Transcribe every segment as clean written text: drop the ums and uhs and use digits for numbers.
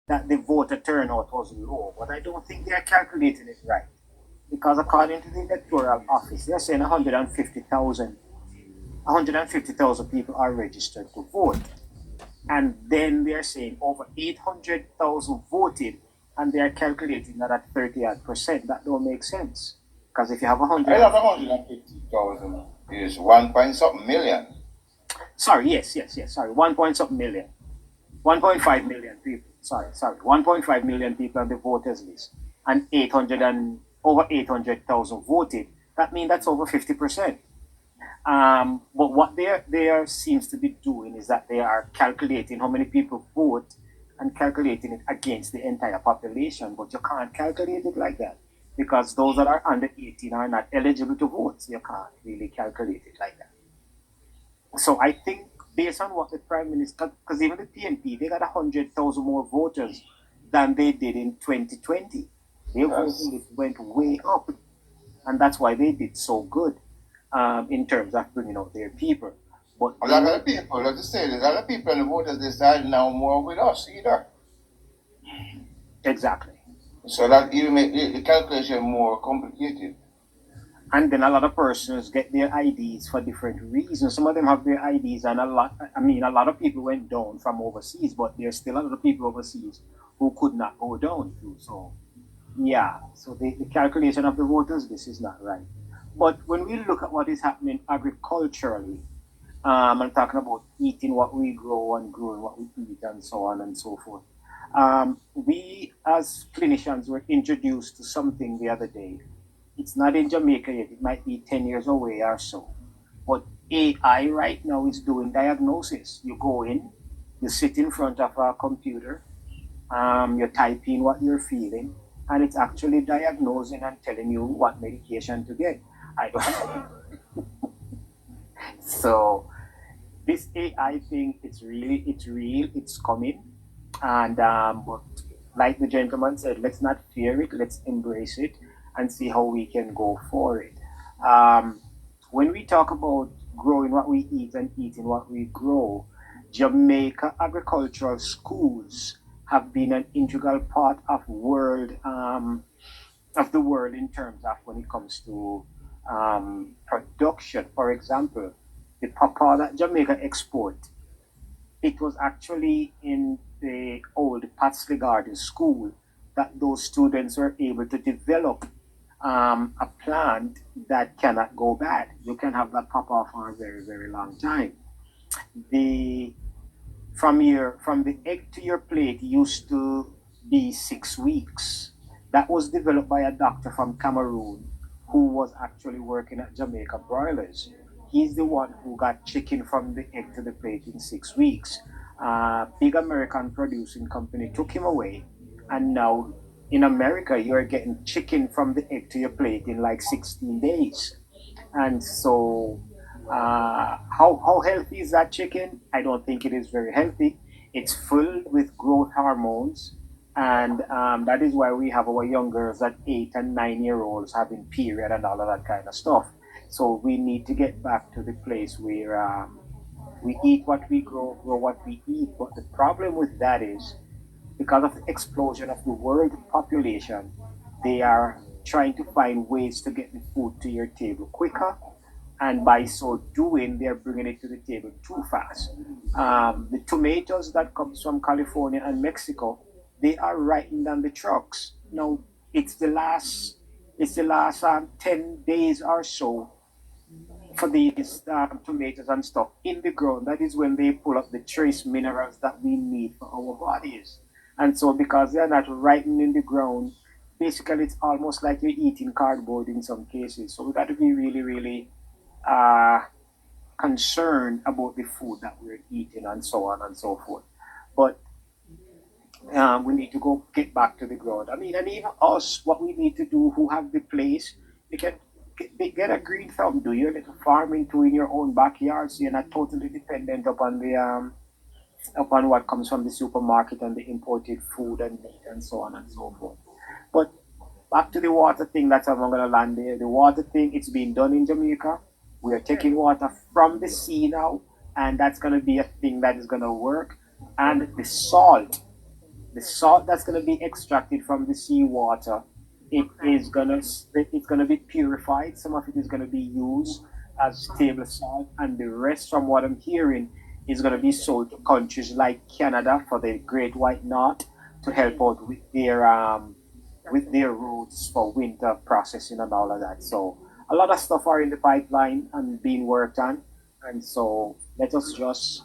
that the voter turnout was low, but I don't think they are calculating it right. Because according to the electoral office, they're saying 150,000 people are registered to vote. And then they're saying over 800,000 voted, and they're calculating that at 30 odd percent. That don't make sense. Because if you have 100. I have 150,000 is 1 point something million. Sorry, yes. Sorry, 1 point something million. 1.5 million people. Sorry. 1.5 million people on the voters list. And over 800,000 voted. That means that's over 50%. But what they seems to be doing is that they are calculating how many people vote and calculating it against the entire population. But you can't calculate it like that because those that are under 18 are not eligible to vote. So you can't really calculate it like that. So I think based on what the Prime Minister, because even the PNP, they got 100,000 more voters than they did in 2020. Their voting list went way up. And that's why they did so good in terms of bringing out their people. But a lot of people, let's just say, a lot of people in the voters decide now more with us either. Exactly. So that even make the calculation more complicated. And then a lot of persons get their IDs for different reasons. Some of them have their IDs, and a lot of people went down from overseas, but there's still a lot of people overseas who could not go down too. So, yeah, so the calculation of the voters, this is not right. But when we look at what is happening agriculturally, I'm talking about eating what we grow and growing what we eat and so on and so forth. We as clinicians were introduced to something the other day. It's not in Jamaica yet, it might be 10 years away or so. But AI right now is doing diagnosis. You go in, you sit in front of a computer, you type in what you're feeling, and it's actually diagnosing and telling you what medication to get. I don't So this AI thing, it's real, it's coming. And but like the gentleman said, let's not fear it, let's embrace it and see how we can go for it. When we talk about growing what we eat and eating what we grow, Jamaica agricultural schools have been an integral part of the world in terms of when it comes to production. For example, the pawpaw that Jamaica export, it was actually in the old Patsley Garden School that those students were able to develop a plant that cannot go bad. You can have that pawpaw for a very, very long time. The from the egg to your plate used to be 6 weeks. That was developed by a doctor from Cameroon who was actually working at Jamaica Broilers. He's the one who got chicken from the egg to the plate in 6 weeks. Big American producing company took him away, and now in America you're getting chicken from the egg to your plate in like 16 days. And so, how healthy is that chicken? I don't think it is very healthy. It's filled with growth hormones, and that is why we have our young girls at 8 and 9 year olds having period and all of that kind of stuff. So we need to get back to the place where we eat what we grow, grow what we eat. But the problem with that is because of the explosion of the world population, they are trying to find ways to get the food to your table quicker. And by so doing, they're bringing it to the table too fast. The tomatoes that comes from California and Mexico, they are riding on the trucks. Now, it's the last, it's the last 10 days or so for these tomatoes and stuff in the ground. That is when they pull up the trace minerals that we need for our bodies. And so, because they're not writing in the ground, basically it's almost like you're eating cardboard in some cases. So we got to be really, really uh, concerned about the food that we're eating and so on and so forth. But we need to go get back to the ground. I mean, and even us, what we need to do, who have the place, you can get a green thumb, do your little farming too in your own backyard, so you're not totally dependent upon the upon what comes from the supermarket and the imported food and meat and so on and so forth. But back to the water thing, that's how I'm gonna land there. The water thing, it's being done in Jamaica. We are taking water from the sea now, and that's gonna be a thing that is gonna work. And the salt that's going to be extracted from the seawater, it's gonna be purified. Some of it is going to be used as table salt, and the rest, from what I'm hearing, is going to be sold to countries like Canada for the Great White North to help out with their roads for winter processing and all of that. So a lot of stuff are in the pipeline and being worked on, and so let us just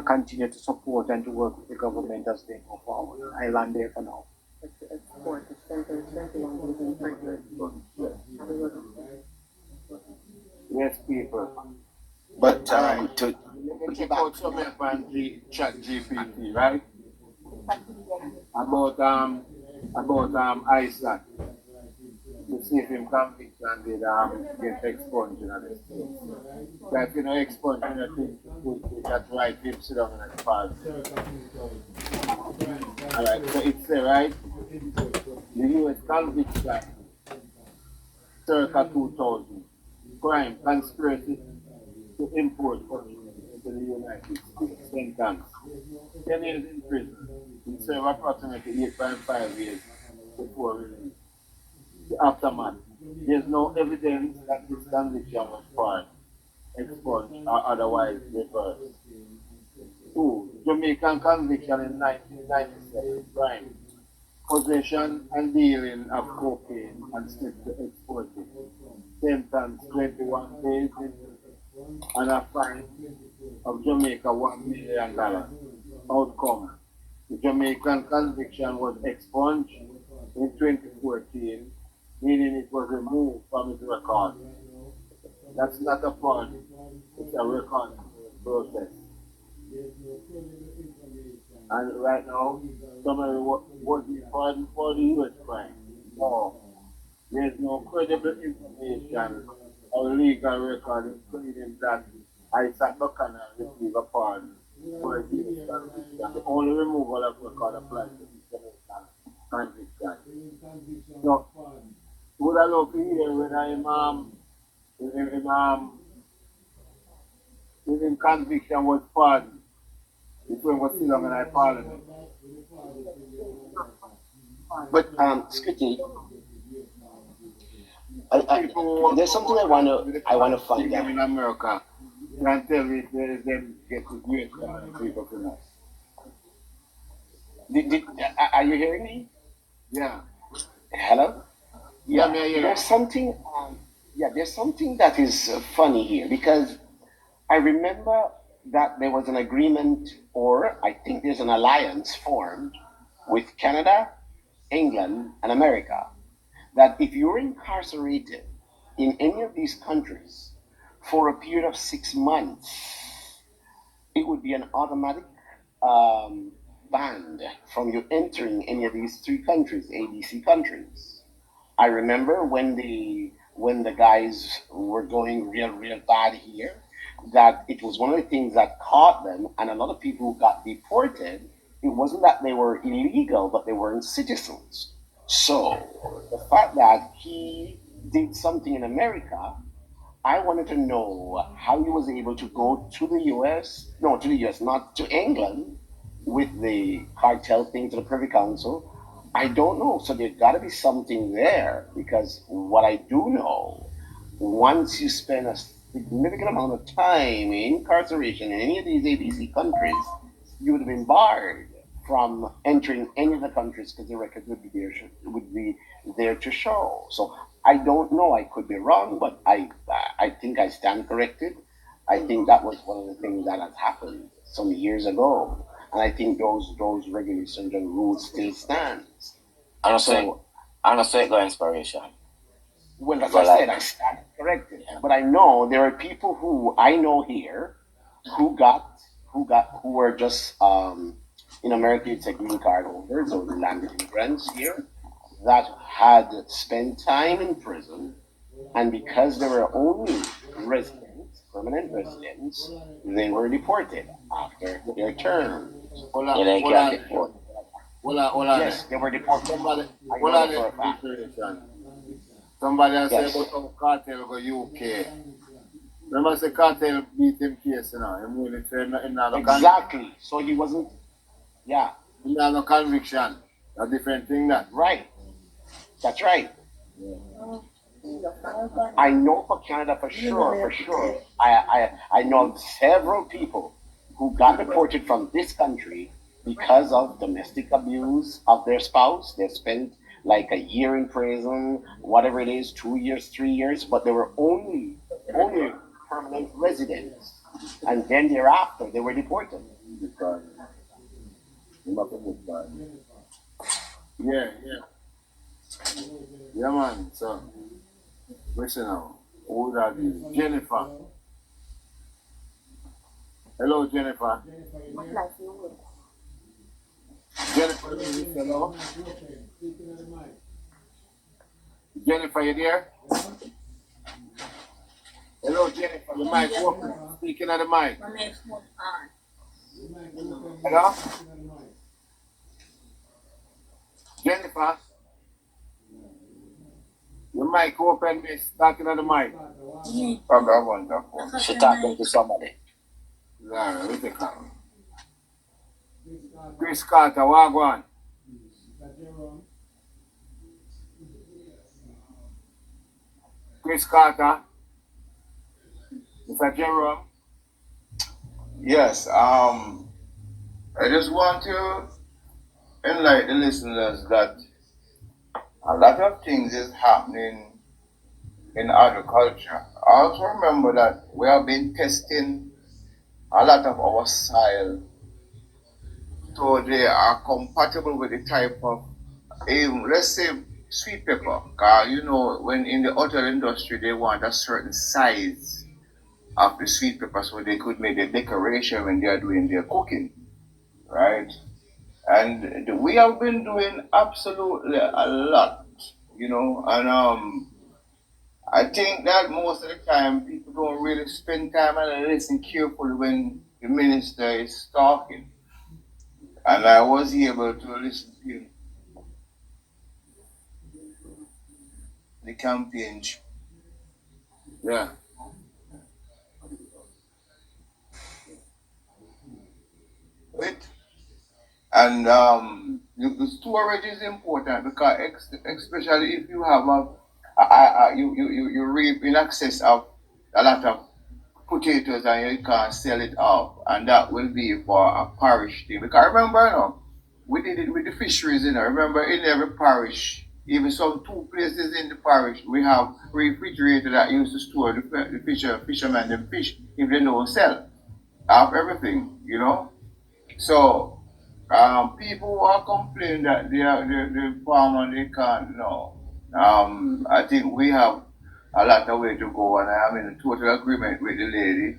continue to support and to work with the government as they go forward. I land there for now. Yes, people. But to Let me check out some help on chat GPT, right? About Iceland. To see if him convict and did get expunged in the States. But if you know expunged in the thing, that's right, him sit down in the past. Alright, so it's right. The US conviction circa 2000. Crime, conspiracy to import into the United States. Sentence 10 years in prison. He served approximately 8.5 years before release. The aftermath. There's no evidence that this conviction was part, expunged, or otherwise reversed. 2. Jamaican conviction in 1997. Crime. Possession and dealing of cocaine and strict exporting. Sentence 21 days and a fine of Jamaica $1 million. Outcome. The Jamaican conviction was expunged in 2014, meaning it was removed from his record. That's not a pardon, it's a record process. And right now, somebody was pardoned for the US crime. No, there's no credible information or legal record including that Isaac Buchanan received a pardon for a US conviction. The only removal of record applies to the Jamaican conviction. So, would I love to hear when his conviction was pardoned? It was still on in Parliament. but Scotty, there's something I want to find out. In America, can tell me if them get the great people from us. Are you hearing me? Yeah. Hello? Yeah, me, yeah. There's something. There's something that is funny here because I remember that there was an agreement, or I think there's an alliance formed with Canada, England, and America that if you're incarcerated in any of these countries for a period of 6 months, it would be an automatic ban from you entering any of these three countries, ABC countries. I remember when the guys were going real bad here, that it was one of the things that caught them, and a lot of people who got deported. It wasn't that they were illegal, but they weren't citizens. So the fact that he did something in America, I wanted to know how he was able to go to the US, no, to the US, not to England, with the cartel thing to the Privy Council. I don't know. So there's got to be something there because what I do know, once you spend a significant amount of time in incarceration in any of these ABC countries, you would have been barred from entering any of the countries because the record would be there to show. So I don't know. I could be wrong, but I think I stand corrected. I think that was one of the things that has happened some years ago, and I think those regulations and rules still stands. I'm not saying go inspiration. Well, as I said, I stand corrected. But I know there are people who I know here who were just in America, it's a green card holders or the landed immigrants here that had spent time in prison, and because they were only residents, permanent residents, they were deported after their term. Hold on, They hold can't on, deport. hold on. Yes, they were deported. Somebody, I hold know on, that for a fact. Somebody has Yes. said about how cartel go UK. Remember, say cartel beat him case, you know. I mean, it's in the country. Exactly. So he wasn't. Yeah. You have no conviction. A different thing that. Right. That's right. I know for Canada for sure. I know several people who got deported from this country because of domestic abuse of their spouse. They spent like a year in prison, whatever it is, 2 years, 3 years, but they were only permanent residents. And then thereafter they were deported. Yeah. Yeah, man. So, listen now. Who that is? Jennifer. Hello, Jennifer. Jennifer, hello. Jennifer, you there? Hello, Jennifer. The mic open. Speaking of the mic. Hello? Jennifer? The mic open, miss. Talking on the mic. She talking to somebody. Nah, let me take her. Chris Carter, Wagwan. Chris Carter. Mr. Jerome. Yes, I just want to enlighten the listeners that a lot of things is happening in agriculture. Also remember that we have been testing a lot of our soil so they are compatible with the type of, let's say, sweet pepper. You know, when in the hotel industry they want a certain size of the sweet pepper so they could make the decoration when they are doing their cooking, right? And we have been doing absolutely a lot, and I think that most of the time people don't really spend time and listen carefully when the minister is talking. And I was able to listen to the campaign. Yeah. Right? And the storage is important because especially if you have you reap in excess of a lot of potatoes and you can't sell it off, and that will be for a parish thing. Because remember, we did it with the fisheries. Remember, in every parish, even some 2 places in the parish, we have refrigerator that used to store the fishermen the fish if they don't sell off everything. So people who are complaining that the farmer they can't know. I think we have a lot of way to go, and I am in total agreement with the lady.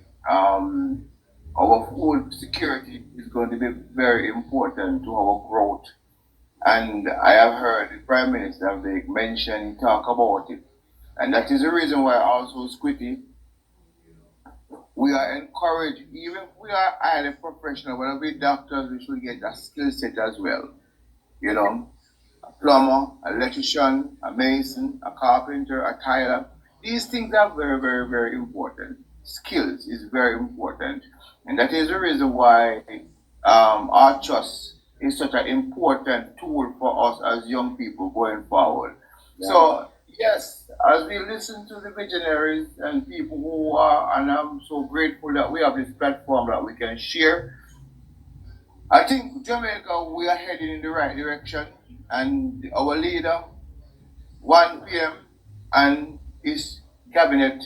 Our food security is going to be very important to our growth, and I have heard the Prime Minister talk about it, and that is the reason why also Squitty. We are encouraged, even if we are highly professional, when we doctors, we should get a skill set as well. A plumber, electrician, a mason, a carpenter, a tiler. These things are very, very, very important. Skills is very important. And that is the reason why our trust is such an important tool for us as young people going forward. Yeah. So, yes, as we listen to the visionaries and people who are, and I'm so grateful that we have this platform that we can share. I think Jamaica, we are heading in the right direction, and our leader, 1 p.m., and his cabinet,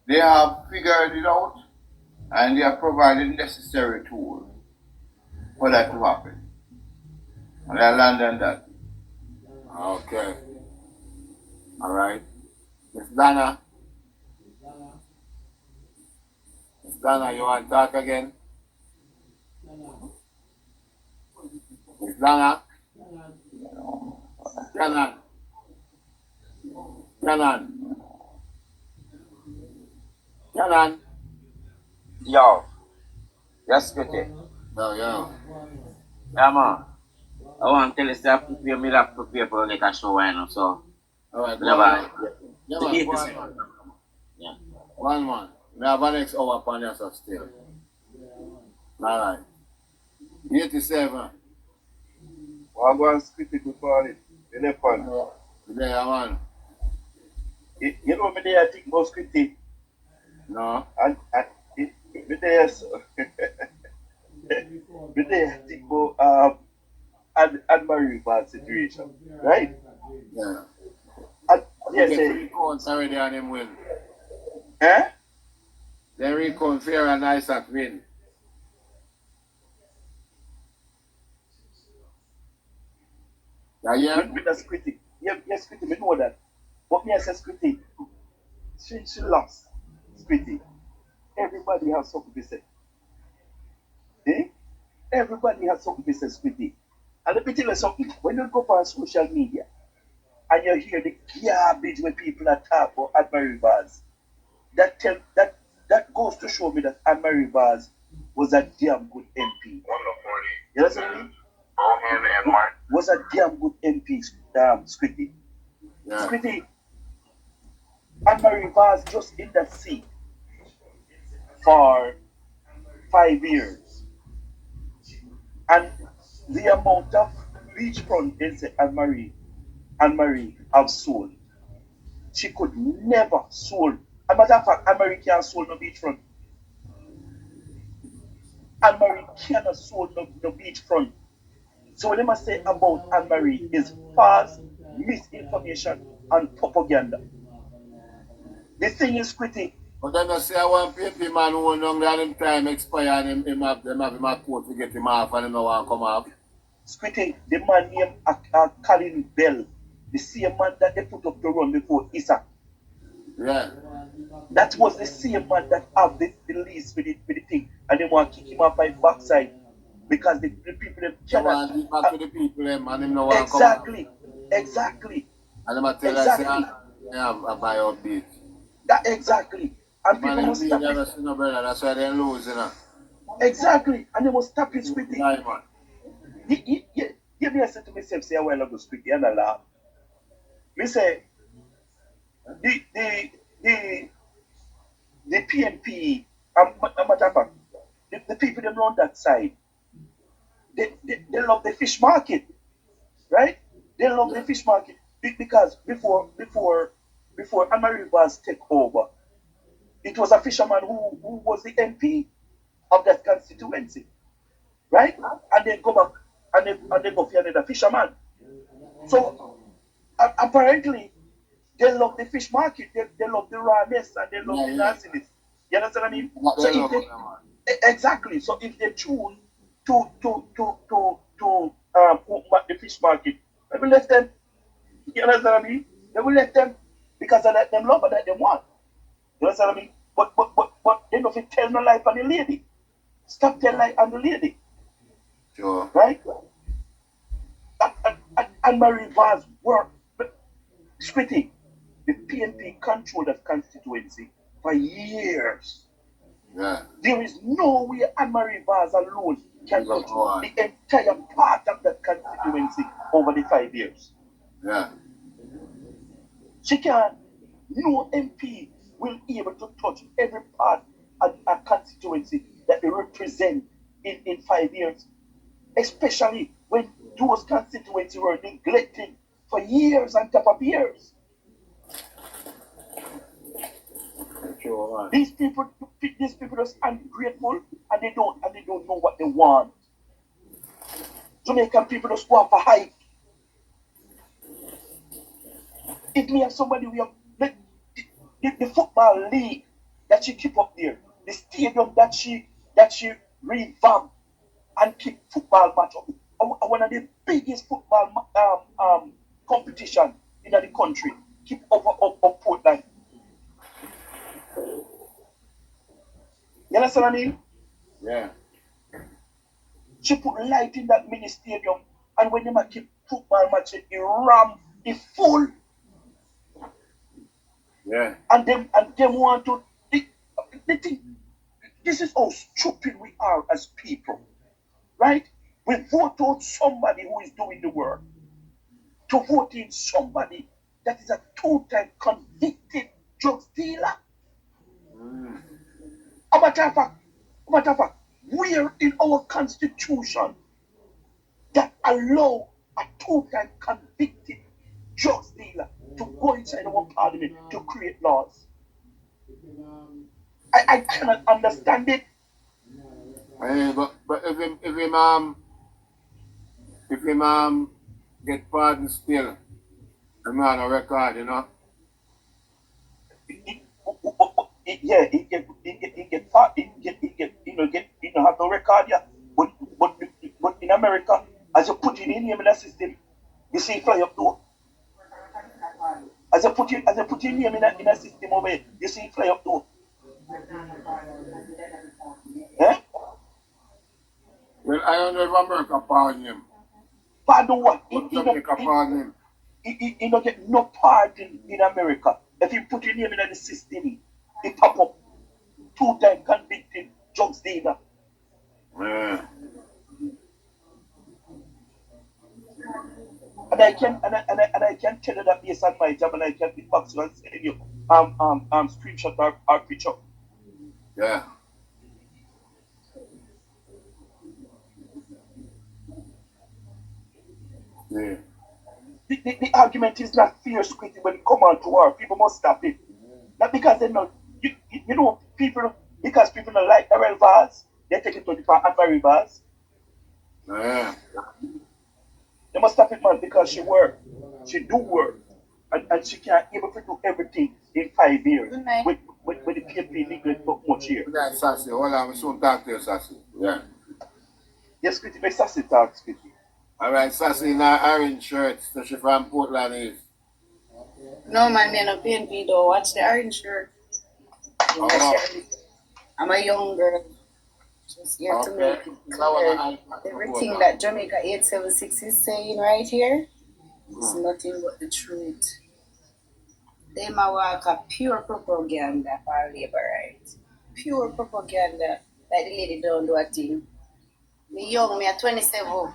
they have figured it out, and they have provided necessary tools for that to happen. And I land on that. Okay. All right. Miss Dana. Miss Dana, you want to talk again? Miss Dana? Canan. Yo. Yes, Squitty. Yo. Yeah, man. I want to tell you that me have prepare for like a show right now, so. Alright, Yeah. 1 month. We have an next hour upon us still. Alright. 87. What go and spit it before it? Elephant. Yeah, man. You know me there I think about scripty. No. And me there so me there I think about and Marie bad situation. Right? Yeah. And You yes, get 3 counts already on him win. eh? They recount fair and nice at win. Yeah, With the scripty. Yeah, yes, scripty, me know that. But me I say scripty. She lost. Scripty. Everybody has something to say. Eh? Everybody has something to say, scripty. And let me tell you something. When you go on social media and you hear the garbage when people are talking about Anne-Marie Bars, that goes to show me that Anne-Marie Bars was a damn good MP. You know what I mean? Was a damn good MP, Squiddy. Yeah. Squiddy, Anne-Marie Bars just in that seat for 5 years. And the amount of beachfront they say Anne-Marie have sold, she could never sold. As a matter of fact, Anne-Marie can't sold no beachfront. Anne-Marie cannot sold no beachfront. So what they must say about Anne-Marie is false, misinformation, and propaganda. The thing is pretty. But then I say I want PP man who long that him time expire and him have him a court to get him off and him no want come off. Squitting, the man named Colin Bell, the same man that they put up to run before Issa. Yeah. That was the same man that have the lease with the thing, and they want to kick him off by backside because the people them cannot. He want to give back to the people them and him no want come off. Exactly. And them a tell us say I have a buy up beat. That exactly. And Man, people must stop it. no brother, that's why they lose, you know. Exactly. And they must stop it with Lie, man. Give me a say to myself, say a while ago, squeaky, and I laugh. Me say, the PNP, matter of fact, the people them on that side, they love the fish market, right? They love the fish market because before Anne-Marie Bars take over, it was a fisherman who was the MP of that constituency, right? And they go back and they go for another fisherman. So apparently they love the fish market, they love the rawness and they love the nastiness. You understand what I mean? So if they exactly, so if they choose to open the fish market, they will let them. You understand what I mean? They will let them because they let them love that they want. You understand what I mean? But they don't fit tell no lie on the lady. Stop telling lie on the lady. Sure. Right? And Marie Vaz work. Squitty, the PNP controlled that constituency for years. Yeah. There is no way Anne-Marie Vaz alone can control the entire part of that constituency over the 5 years. Yeah. She can't. No MP will be able to touch every part of a constituency that they represent in 5 years. Especially when those constituencies were neglected for years on top of years. Sure, These people are ungrateful and they don't know what they want. Jamaican people just go for hype. If me and somebody we have the football league that she keep up there, the stadium that she revamp and keep football match up. One of the biggest football competition in the country. Keep up Portland. You understand what I mean? Yeah. She put light in that mini stadium, and when they keep football match, it ram, it full. Yeah. And them want to. They think this is how stupid we are as people, right? We vote out somebody who is doing the work. To vote in somebody that is a two-time convicted drug dealer. A matter of fact, where in our constitution that allow a two-time convicted drugs dealer to go inside our parliament to create laws. I cannot understand it. Hey, but if him get pardoned still, the man on record, you know. Yeah, he get have no record, yeah. But in America, as you put in name in the system, you see fly up door. As you put your name in a system over here, you see fly up door. Eh? Well, I don't know if America pardon him. Pardon what? But Jamaica pardon him. He don't get no pardon in America. If you put your name in the system, it pop up two-time convicted drugs dealer. Yeah. And I can tell you that based on my job, and I can inbox you and send you screenshot or picture. Yeah. Yeah. The argument is not fierce quitting when it come on to war. People must stop it. Not because they know you know people don't like Ariel Vaz, they take it to the Anne-Marie Vaz. Yeah. They must stop it, man, because she work. She do work. And she can't able to do everything in 5 years. With the PNP legal for much here. That's Sassy. Hold on, we soon talk to you, Sassy. Yeah. Yes, Quitty, make Sassy talk, Quitty. Alright, Sassy in her orange shirt, so she from Portland is. No man, me no PNP though. Watch the orange shirt. I'm a young girl. Just here to make it clear. Everything that Jamaica 876 is saying right here is nothing but the truth. They ma work a pure propaganda for labor rights. Pure propaganda. Like the lady don't do a thing. Me young, me at 27.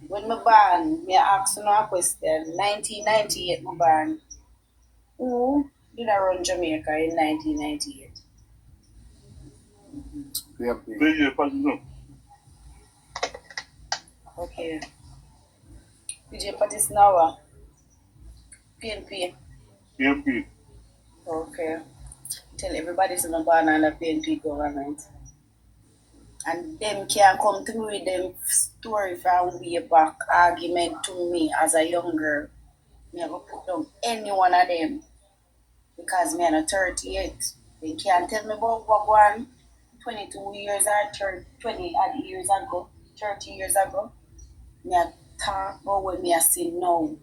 When me born, me ask no a question. 1998 me born. Who did I run Jamaica in 1998? Okay. PJ Patis Nawa. PNP. PNP. Okay. Tell everybody to not born under PNP government. And them can come through with them story from way back argument to me as a young girl. Me have to put down any one of them. Because me am 38. They can't tell me about what one 22 years or 20 odd years ago, 30 years ago. Me a talk about what me a see now.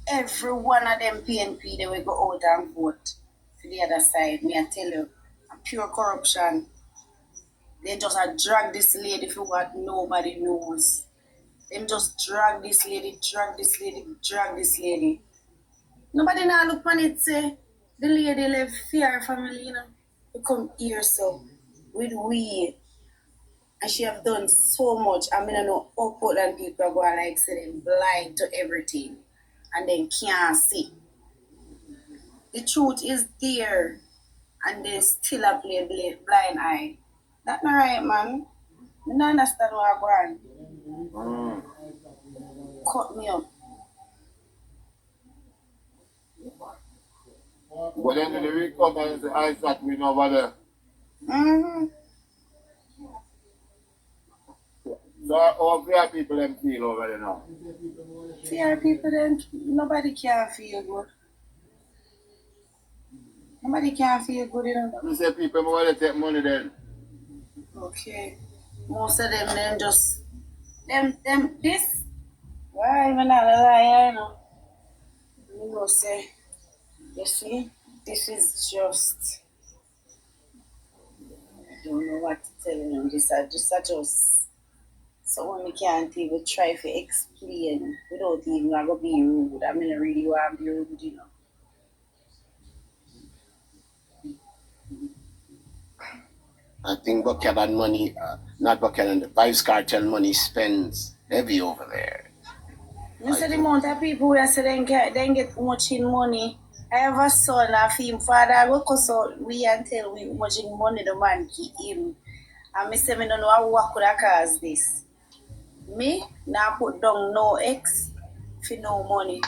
Every one of them PNP they will go out and vote for the other side. Me I tell you, pure corruption. They just drag this lady for what nobody knows. Them just drag this lady. Nobody now look on it say the lady left fear family, you know. To come here so with we. And she have done so much. I mean I know how Portland people go and like say them blind to everything. And then can't see. The truth is there, and they still a play blind eye. That's not right, man. I don't understand what I'm going. Cut me up. But then the record is the eyes that we know over there. Mm-hmm. So how fair people them feel over there now? Fear people then nobody can feel good. Nobody can feel good, you know. You say people want to take money then. Okay. Most of them then just them this. Why even not a liar, you know? You know say you see, this is just I don't know what to tell you. This are just someone we can't even try to explain without even going to be rude. I mean, I really want to be rude, you know. I think Buchanan money, not Buchanan, the Vibes Cartel money spends heavy over there. You see the amount of people who say they get much in money. I have a son, a him father, I go consult we and tell we much in money the man keep him. And I say, I don't know what could have caused this. Me, now put down no X for no money.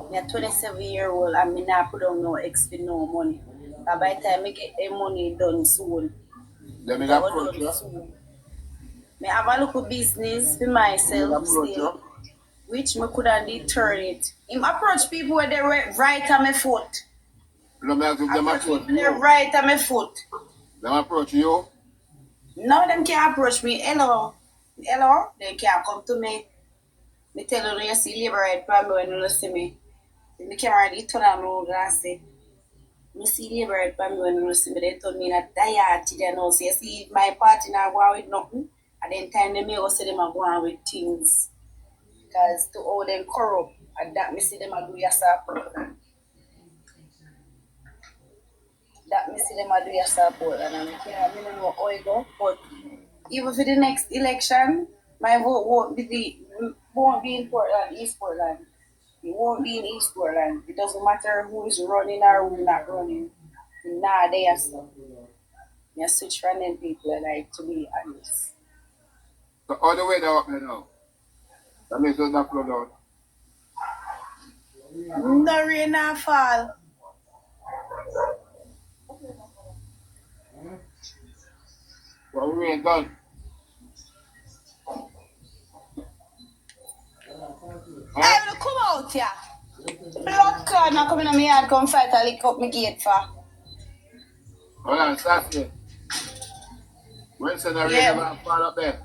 Me a 27-year-old and me now put down no X for no money. And by the time I get the money done soon, Let me that approach was you. done soon. Me have a little business for Let me myself approach still, you. which me could have deter it. Him approach people where they right on my foot. Let me ask if them Approach approach people they you. right on my foot. Them approach you. None of them can approach me. Hello. Hello. They can't come to me. Me tell you, you see labor right from me when you see me. Me can't already turn around and say, me see labor right from me when you see me. They told me that tired to them now. So you see my party now go on with nothing. And then time they may go see them are go on with things. Because to all them corrupt. And that me see them a do yourself. That me see them a do yourself. And I don't know how it go. But even for the next election, my vote won't be in Portland, East Portland. It won't be in East Portland. It doesn't matter who is running or who not running. Nah, they are stuff. You switch random people, like, to be honest. So all the way down up there now. That means it's not flood out. No rain or fall. What we ain't done. Hey, will come out here. Blood clot not coming on me yard, come fight and lick up my gate for. Hold on, Saturday. When say the rain Yeah. never fall up there?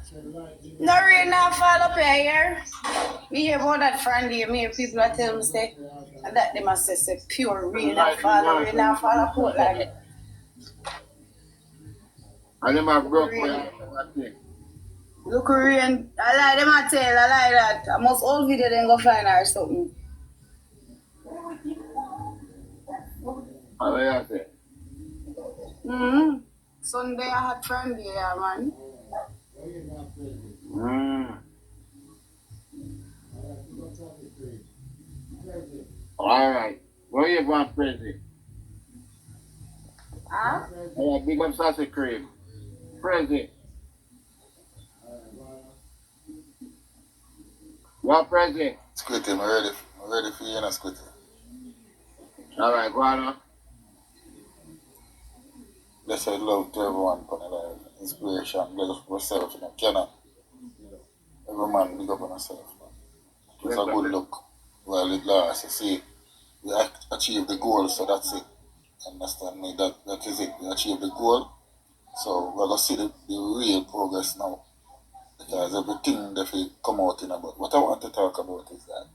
No rain or fall up here. Me hear about that Friday, me hear people that tell me say, and that they must say pure rain or fall up Portland. And them have broke way and that thing. Look rain, I lie them a tell, I lie that. I must all video then go find her something. How do you say? Mm-hmm. Sunday I had Friday, yeah, man. Alright. Where you going crazy? Huh? Yeah, big up sausage cream. Crazy. What crazy? Squitty, I'm ready for you now, Squitty. Alright, go on now. Blessed love to everyone, life. Inspiration, bless yourself, you know, cannot. Every man big up on yourself, man. It was a good look. Well, it lasts, you see, we achieved the goal, so that's it. Understand me? That is it. We achieved the goal, so we're going to see the real progress now. Because everything that will come out in about. What I want to talk about is that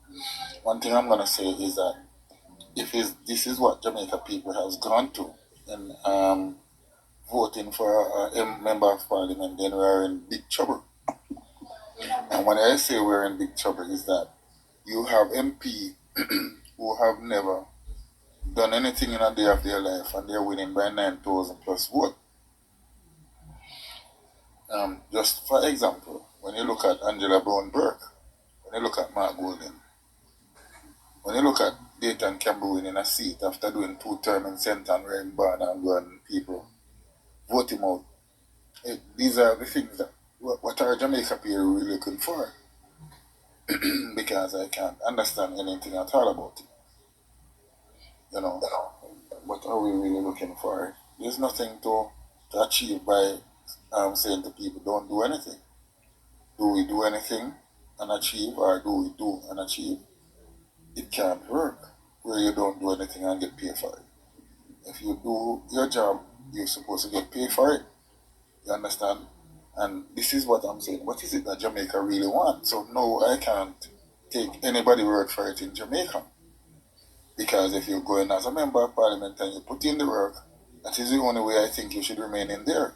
one thing I'm going to say is that this is what Jamaica people has gone to in voting for a member of parliament, then we're in big trouble. And when I say we're in big trouble is that you have MP who have never done anything in a day of their life and they're winning by 9,000 plus vote. Just for example, when you look at Angela Brown Burke, when you look at Mark Golden, when you look at Dayton Campbell winning a seat after doing 2 terms in Centre and wearing ban and going people vote him out. These are the things that what are Jamaica people really looking for? Because I can't understand anything at all about it. You know, what are we really looking for? There's nothing to achieve by saying to people, don't do anything. Do we do anything and achieve, or do we do and achieve? It can't work where you don't do anything and get paid for it. If you do your job, you're supposed to get paid for it. You understand? And this is what I'm saying. What is it that Jamaica really wants? So no, I can't take anybody's word for it in Jamaica. Because if you're going as a member of parliament and you put in the work, that is the only way I think you should remain in there.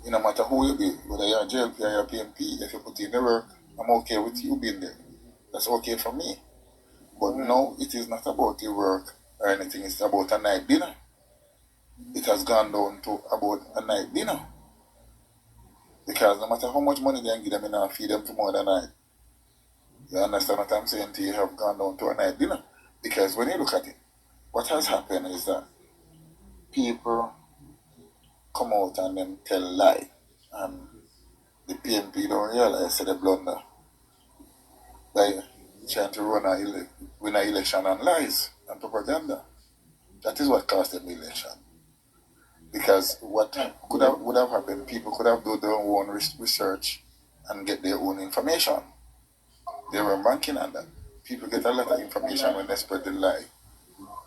No matter who you be, whether you're a JLP or you're a PMP, if you put in the work, I'm okay with you being there. That's okay for me. But no, it is not about the work or anything. It's about a night dinner. It has gone down to about a night dinner. Because no matter how much money they can give them, you know, feed them for more than a night. You understand what I'm saying to you? Have gone down to a night dinner. Because when you look at it, what has happened is that people come out and then tell lie. And the PNP don't realize that they blunder by trying to win an election on lies and propaganda. That is what cost them the election. Because what would have happened, people could have done their own research and get their own information. They were banking on that. People get a lot of information when they spread the lie.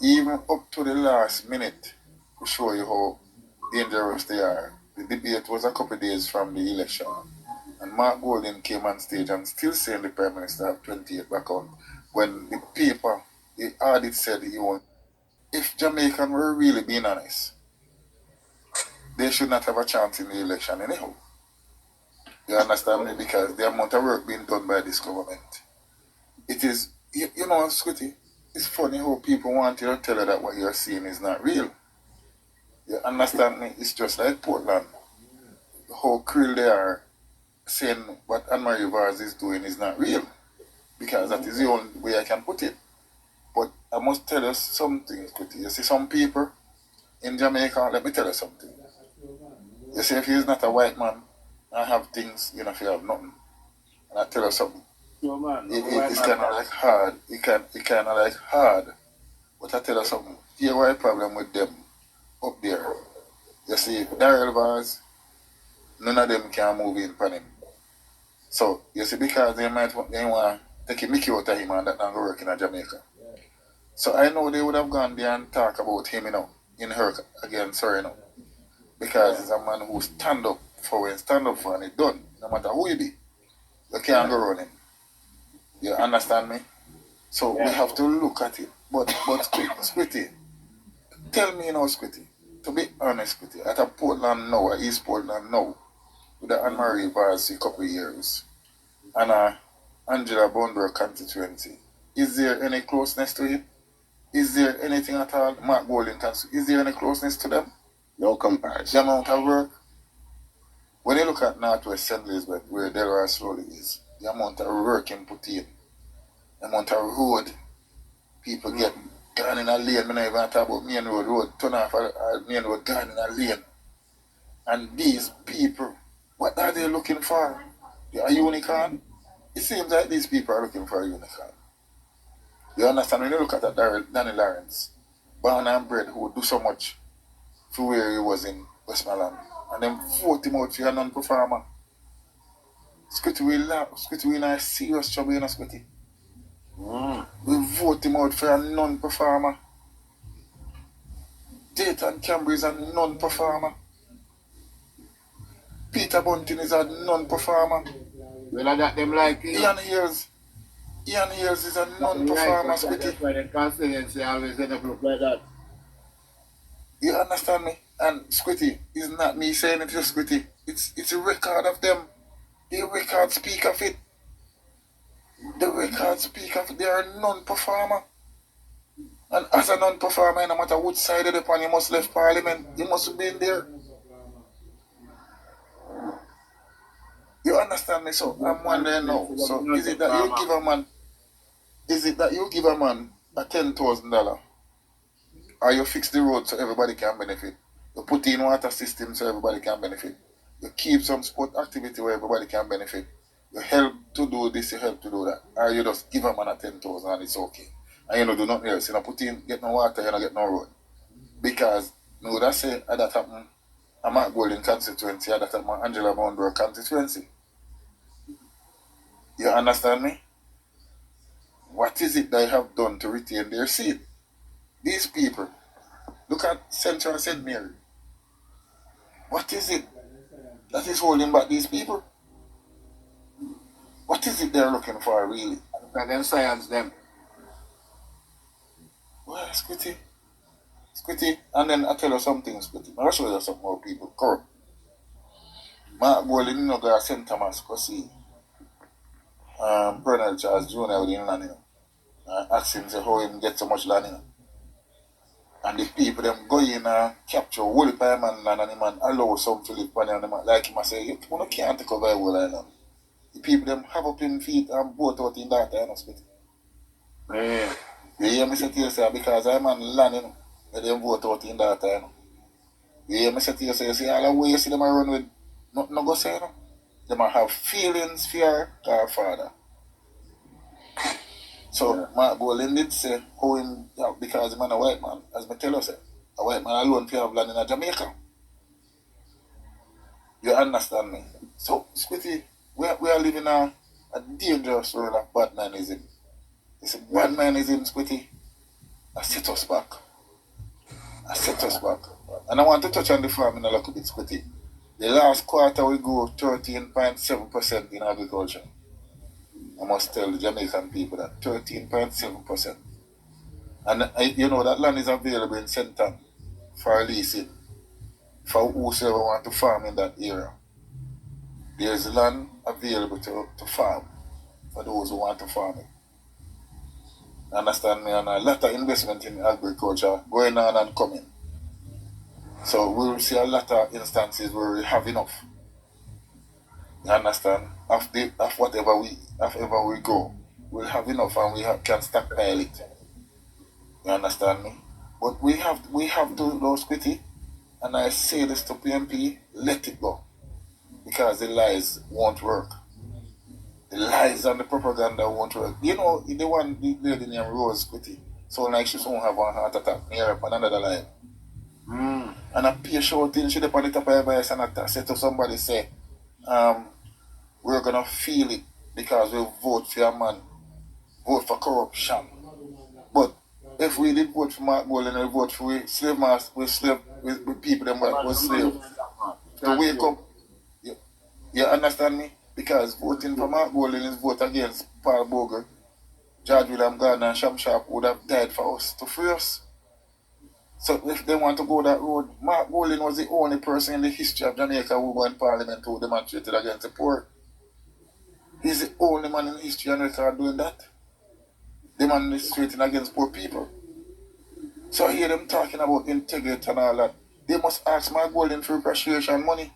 Even up to the last minute to show you how dangerous they are. The debate was a couple of days from the election. And Mark Golding came on stage and still saying the Prime Minister have 28 back on when the paper, the audit said he won. If Jamaican were really being honest, they should not have a chance in the election anyhow. You understand me? Because the amount of work being done by this government. It is, you know, Scotty, it's funny how people want you to tell you that what you're seeing is not real. You understand me? It's just like Portland. How cruel they are saying what Anne-Marie Vaz is doing is not real. Because that is the only way I can put it. But I must tell you something, Scotty. You see some people in Jamaica, let me tell you something. You see, if he's not a white man, I have things, you know, if you have nothing. And I tell you something. So, man, It's kind of like hard. It kind of like hard. But I tell you something. Here what problem with them up there. You see, Daryl Vaz, none of them can move in upon him. So, you see, because they want to take a mickey out of him and that and go work in Jamaica. So I know they would have gone there and talk about him, you know, in her against her, you know. Because he's a man who stand up for and it's done. No matter who he be. You can't go around him. You understand me? So we have to look at it. But Squitty, tell me, you know, Squitty, to be honest with you, at a Portland now, at East Portland now, with the Anne-Marie Vaz a couple of years, and Angela Bonberg Constituency, is there any closeness to him? Is there anything at all? Mark Golding, is there any closeness to them? No comparison. The amount of work. When you look at Northwest St. Elizabeth, where Delaware slowly is, the amount of work in put in, the amount of road people get gone in a lane. I don't even talk about main road, turn off a main road, gone in a lane. And these people, what are they looking for? A unicorn? It seems like these people are looking for a unicorn. You understand? When you look at that Danny Lawrence, born and bred, who would do so much for where he was in Westmoreland, and then vote him out for a non-performer. Scotty, we in a serious trouble, you know, Scotty. We vote him out for a non-performer. Dayton Campbell is a non-performer. Peter Bunting is a non-performer. Well, I got them like it. Ian Hayes is a non-performer, Scotty. That's why the Constituency always end up look like that. You understand me? And Squitty, it's not me saying it to Squitty. It's a record of them. The record speak of it. The record speak of it. They are a non-performer. And as a non-performer, no matter which side of the pan, you must left parliament. You must be in there. You understand me? So I'm wondering now. So is it that you give a man a $10,000? Or you fix the road so everybody can benefit? You put in water system so everybody can benefit? You keep some sport activity where everybody can benefit? You help to do this, you help to do that? Or you just give a man a 10,000 and it's okay? And you don't do nothing else. You don't put in, get no water, you don't get no road. Because, me would have said, that happened, I'm at Golden Constituency, that happened Angela Bonberg Constituency. You understand me? What is it they have done to retain their seat? These people, look at Central St. Mary. What is it that is holding back these people? What is it they're looking for, really? Let them science them. Well, Squitty. And then I tell you something, Squitty. I'll show you some more people. Corrupt. Mark Golding, you know, go to St. Thomas, go see Bernard Charles Jr. with him land, you know. Ask him, say, how him get so much land, you know. And the people them go in and capture whole pie man land and him and allow some Philip and them like him and say, you can't take over whole island. The people them have up in feet and boat out in that, you know, Squitty. Yeah. You hear me say to you, sir, because I'm on land, you know, let them vote out in that, you know. You hear me say to you, sir, you see all the way you see them run with, nothing go say, you know. They might have feelings for our father. So Mark Bolin did say, how him, because the man a white man, as I tell you, say, a white man alone can have land in Jamaica. You understand me? So, Squitty, we are living a dangerous world of bad manism. It's a bad manism, Squitty. I set us back. And I want to touch on the farming a little bit, Squitty. The last quarter we grew 13.7% in agriculture. I must tell the Jamaican people that 13.7%. And you know that land is available in Senton for leasing for whosoever want to farm in that area. There's land available to farm for those who want to farm it. Understand me? And a lot of investment in agriculture going on and coming. So we'll see a lot of instances where we have enough. You understand? Of whatever we go, we'll have enough and can stockpile it. You understand me? But we have to those Squitty, and I say this to PMP, let it go. Because the lies won't work. The lies and the propaganda won't work. You know, the lady named Rose Squitty, so like she won't have one heart attack near up another life. And a peer shouting, she up on the top of her voice and I said to somebody, say, we're gonna feel it because we vote for a man, vote for corruption. But if we did vote for Mark Bolin and we vote for slave master, with people that were slaves, to wake up. You understand me? Because voting for Mark Bolin is vote against Paul Bogle, George William Gardner and Sham Sharp would have died for us, to free us. So if they want to go that road, Mark Bolin was the only person in the history of Jamaica who went Parliament who demonstrated against the poor. He's the only man in history on record doing that. Demonstrating against poor people. So I hear them talking about integrity and all that. They must ask Mark Bolin for repatriation money.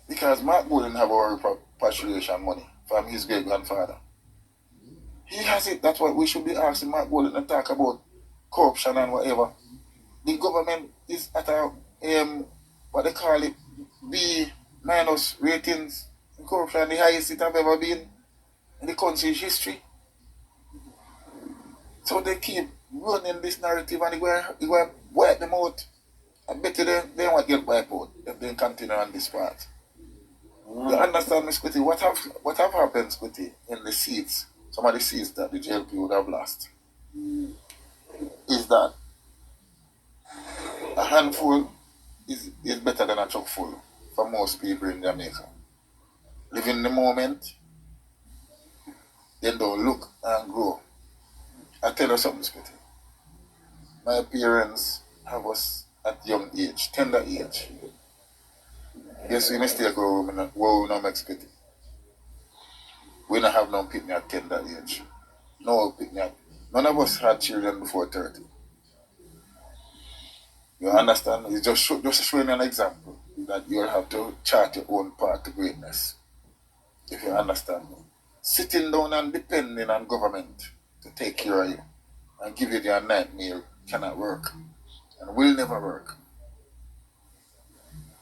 Because Mark Bolin have our repatriation money from his great grandfather. He has it. That's what we should be asking Mark Bolin to talk about corruption and whatever. The government is at a what they call it, B- ratings. Corruption, the highest it have ever been in the country's history. So they keep running this narrative and they go wipe them out. I bet you they won't get wiped out if they continue on this path. You understand me, Squitty? What have happened, Squitty, in the seats, some of the seats that the JLP would have lost, is that a handful is better than a chuckful for most people in Jamaica. Live in the moment, then don't look and grow. I tell you something, Squitty. My parents have us at young age, tender age. Yes, we mistake where we not make Squitty. We don't have no picnic at tender age. No picnic. None of us had children before 30. You understand? It's just showing an example that you'll have to chart your own path to greatness. If you understand me. Sitting down and depending on government to take care of you and give you your nightmare cannot work and will never work.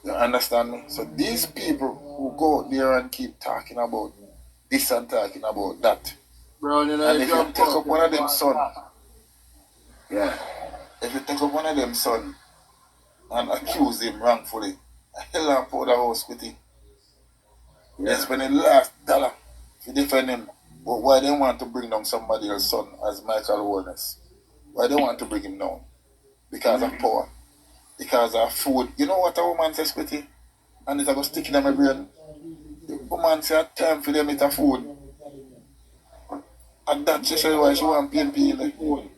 You understand me? So these people who go out there and keep talking about this and talking about that, Bro, you know, and if you take up one of them son, if you take up one of them son and accuse him wrongfully, a hell and powder house with it. They spend the last dollar to defend him. But why they want to bring down somebody else's son as Michael Holness? Why they want to bring him down? Because of power. Because of food. You know what a woman says, Squitty? And it's going to stick in my brain. The woman says, time for them to eat food. And that's just why she want PNP in the food.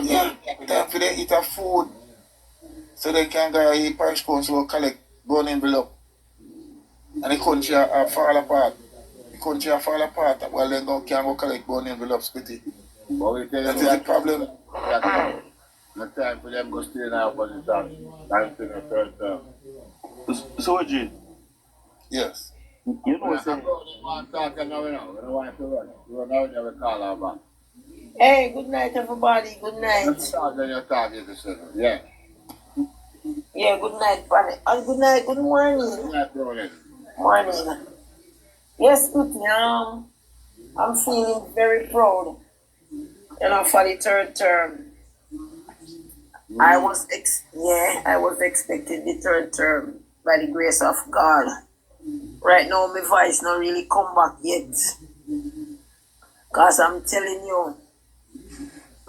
Yeah, time for them to eat a food. So they can go to the parish council and collect brown envelope. And the country fall apart. The country fall apart while they can go collect brown envelopes, Squitty. That is the problem. No time for them to stay in our position. Time for the third term. So, Jin, Yes. you know, say, Hey, good night, everybody. Good night. Yeah. Yeah, good night, buddy. Good night, good morning. Good night, bro. Morning. Yes, good. I'm feeling very proud. For the third term. I was expecting the third term by the grace of God. Right now, my voice not really come back yet. Cause I'm telling you,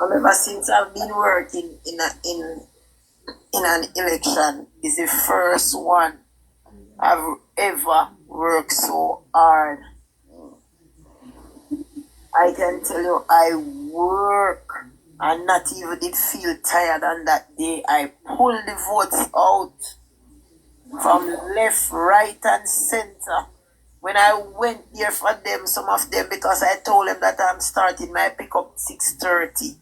ever since I've been working in an election, is the first one I've ever worked so hard. I can tell you, I work and not even did feel tired on that day. I pulled the votes out from left, right, and center. When I went there for them, some of them, because I told them that I'm starting my pickup 6:30.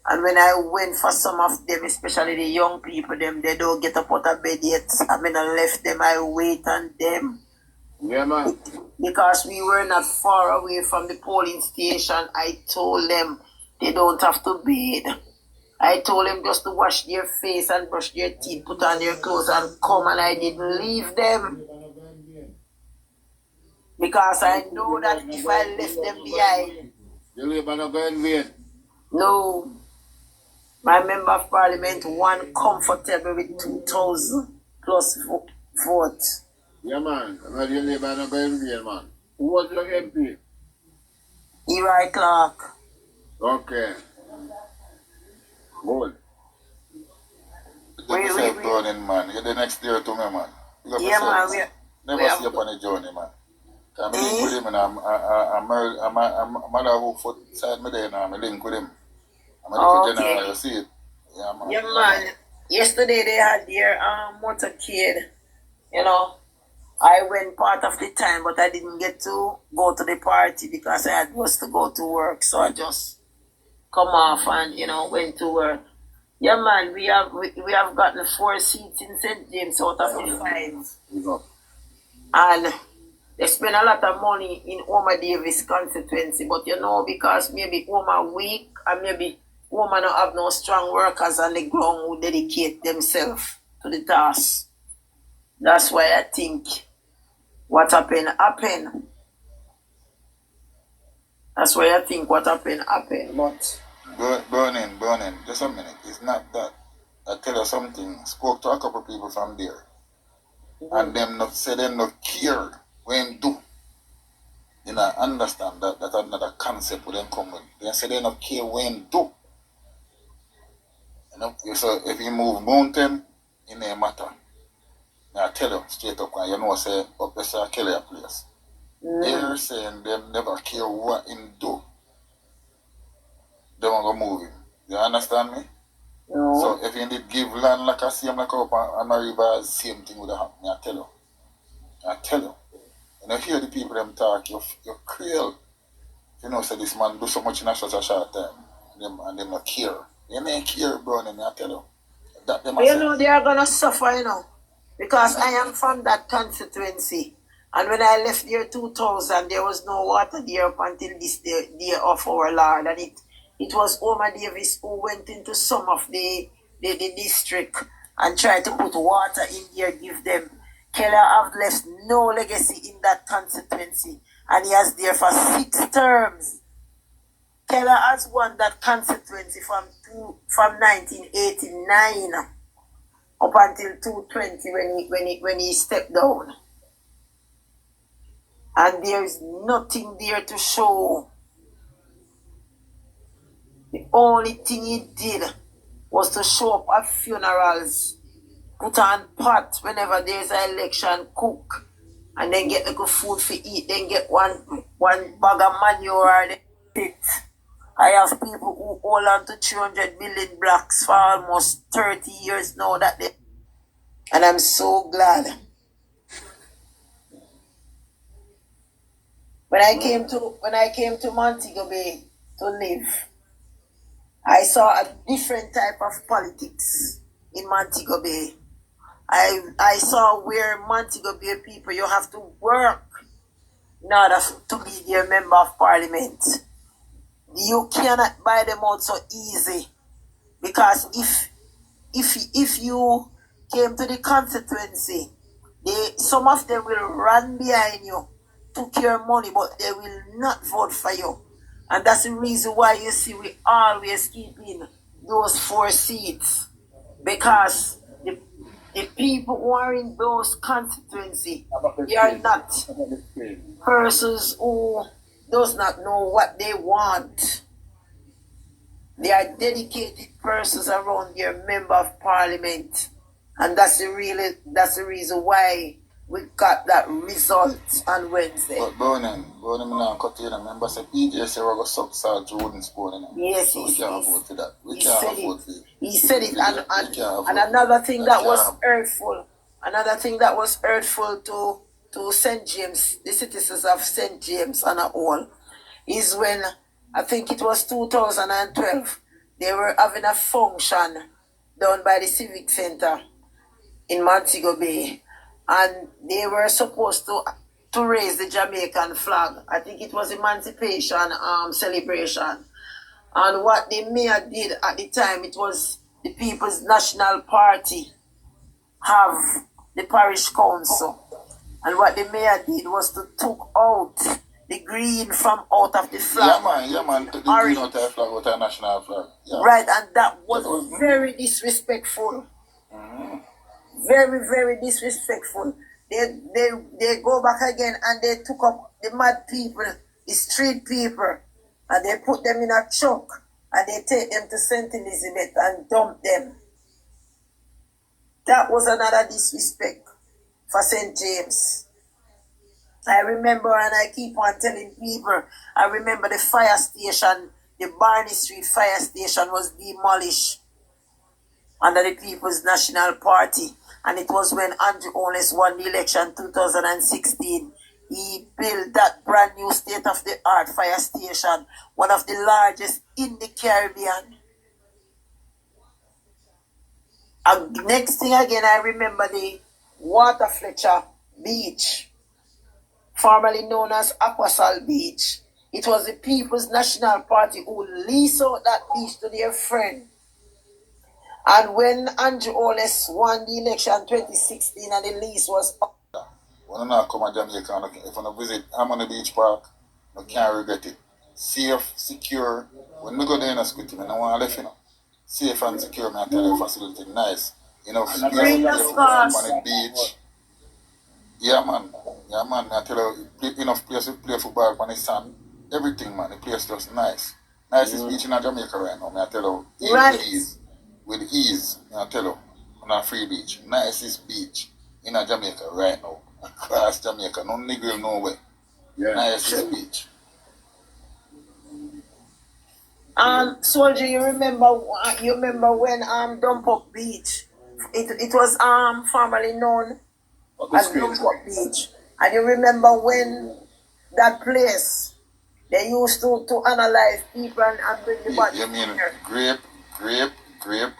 And when I went for some of them, especially the young people, they don't get up out of bed yet. I left them, I wait on them. Yeah, man. Because we were not far away from the polling station, I told them they don't have to bathe. I told them just to wash their face and brush their teeth, put on their clothes and come, and I didn't leave them. Because I know that if I left them behind... You live on a going wait. No. My member of parliament won comfortable with 2,000 plus votes. Yeah, man. Where you live on a going wait, man. Who was your MP? Eli Clark. Okay. Good. You say burning, man. You're the next year to me, man. Yeah, man. Never see up on the journey, man. I'm link with him, and I'm mother who foot side me there now. I'm link with him. I'm a little general, you see it. Yeah, man. Yeah, man. Yesterday they had their motorcade. I went part of the time, but I didn't get to go to the party because I was to go to work. So I just come off and went to work. Yeah, man. We have gotten 4 seats in St. James out of the 5. And they spend a lot of money in Oma Davis constituency, but because maybe Oma weak and maybe Oma don't have no strong workers on the ground who dedicate themselves to the task. That's why I think what happened. That's why I think what happened, but... Burning. Just a minute. It's not that. I tell you something. Spoke to a couple of people from there. And them not say them not care when do. Understand that another concept with them come with. They say they not care when do. So if you move mountain, it may matter. Now I tell you straight up, and say up there say I kill your place. They're saying them never care what him do. They want to move him. You understand me? No. So if you did give land like I see him like up on a river, same thing would have happened. I tell you. You hear the people them talk, you're cruel. Say this man do so much in such a short time. And them not care. They may care, bro, and I tell you. That them they are gonna suffer, because I am from that constituency. And when I left there 2000, there was no water there up until this day of our Lord. And it was Oma Davis who went into some of the district and tried to put water in there, give them. Keller have left no legacy in that constituency. And he has there for 6 terms. Keller has won that constituency from 1989 up until 2020 when he stepped down. And there is nothing there to show. The only thing he did was to show up at funerals, put on pot whenever there's an election, cook, and then get the good food for eat, then get one bag of manure and it. I have people who hold on to 300 million blocks for almost 30 years now and I'm so glad. When I came to Montego Bay to live, I saw a different type of politics in Montego Bay. I saw where Montego Bay people, you have to work in order to be their member of parliament. You cannot buy them out so easy, because if you came to the constituency, some of them will run behind you, took your money, but they will not vote for you. And that's the reason why you see we always keeping those 4 seats. Because the people who are in those constituency, they are not persons who does not know what they want. They are dedicated persons around their member of parliament. And that's the reason why we got that result on Wednesday. But Burning now cut in. Remember, say PJ say we're going to subside to wooden spoon. Yes, so we can't afford for that. We he can't said afford it. for it. He said it. And And another thing that was hurtful, to St. James, the citizens of St. James and all, is when I think it was 2012, they were having a function down by the Civic Center in Montego Bay, and they were supposed to raise the Jamaican flag. I think it was emancipation celebration. And what the mayor did at the time, it was the People's National Party have the parish council. And what the mayor did was to took out the green from out of the flag. Yeah man, the green out of the flag, out of the national flag. Yeah. Right, and that was very disrespectful. Very, very disrespectful. They go back again and they took up the mad people, the street people, and they put them in a truck and they take them to St. Elizabeth and dump them. That was another disrespect for St. James. I remember, and I keep on telling people, I remember the fire station, the Barney Street fire station was demolished under the People's National Party. And it was when Andrew Holness won the election 2016. He built that brand new state-of-the-art fire station, one of the largest in the Caribbean. And next thing again, I remember the Water Fletcher Beach, formerly known as Aquasal Beach. It was the People's National Party who leased out that beach to their friend. And when Andrew Holness won the election 2016 and the lease was up. When I come to Jamaica, if I visit Harmony Beach Park, I can't regret it. Safe, secure. When I go there in a squid, I don't want to leave, Safe and secure, I tell you, facility nice. Enough space to play on the beach. Yeah man, I tell you, enough place to play football on the sand. Everything, man, the place just nice. Nicest beach in Jamaica right now, I tell you. Right. With ease, I tell you, on a free beach. Nicest beach in Jamaica right now. Across Jamaica, no nigga nowhere. Yeah. Nicest beach. Soldier, you remember when Dump Beach, it was formerly known as Dump Beach. And you remember when that place they used to analyze people and bring the body. You mean grape,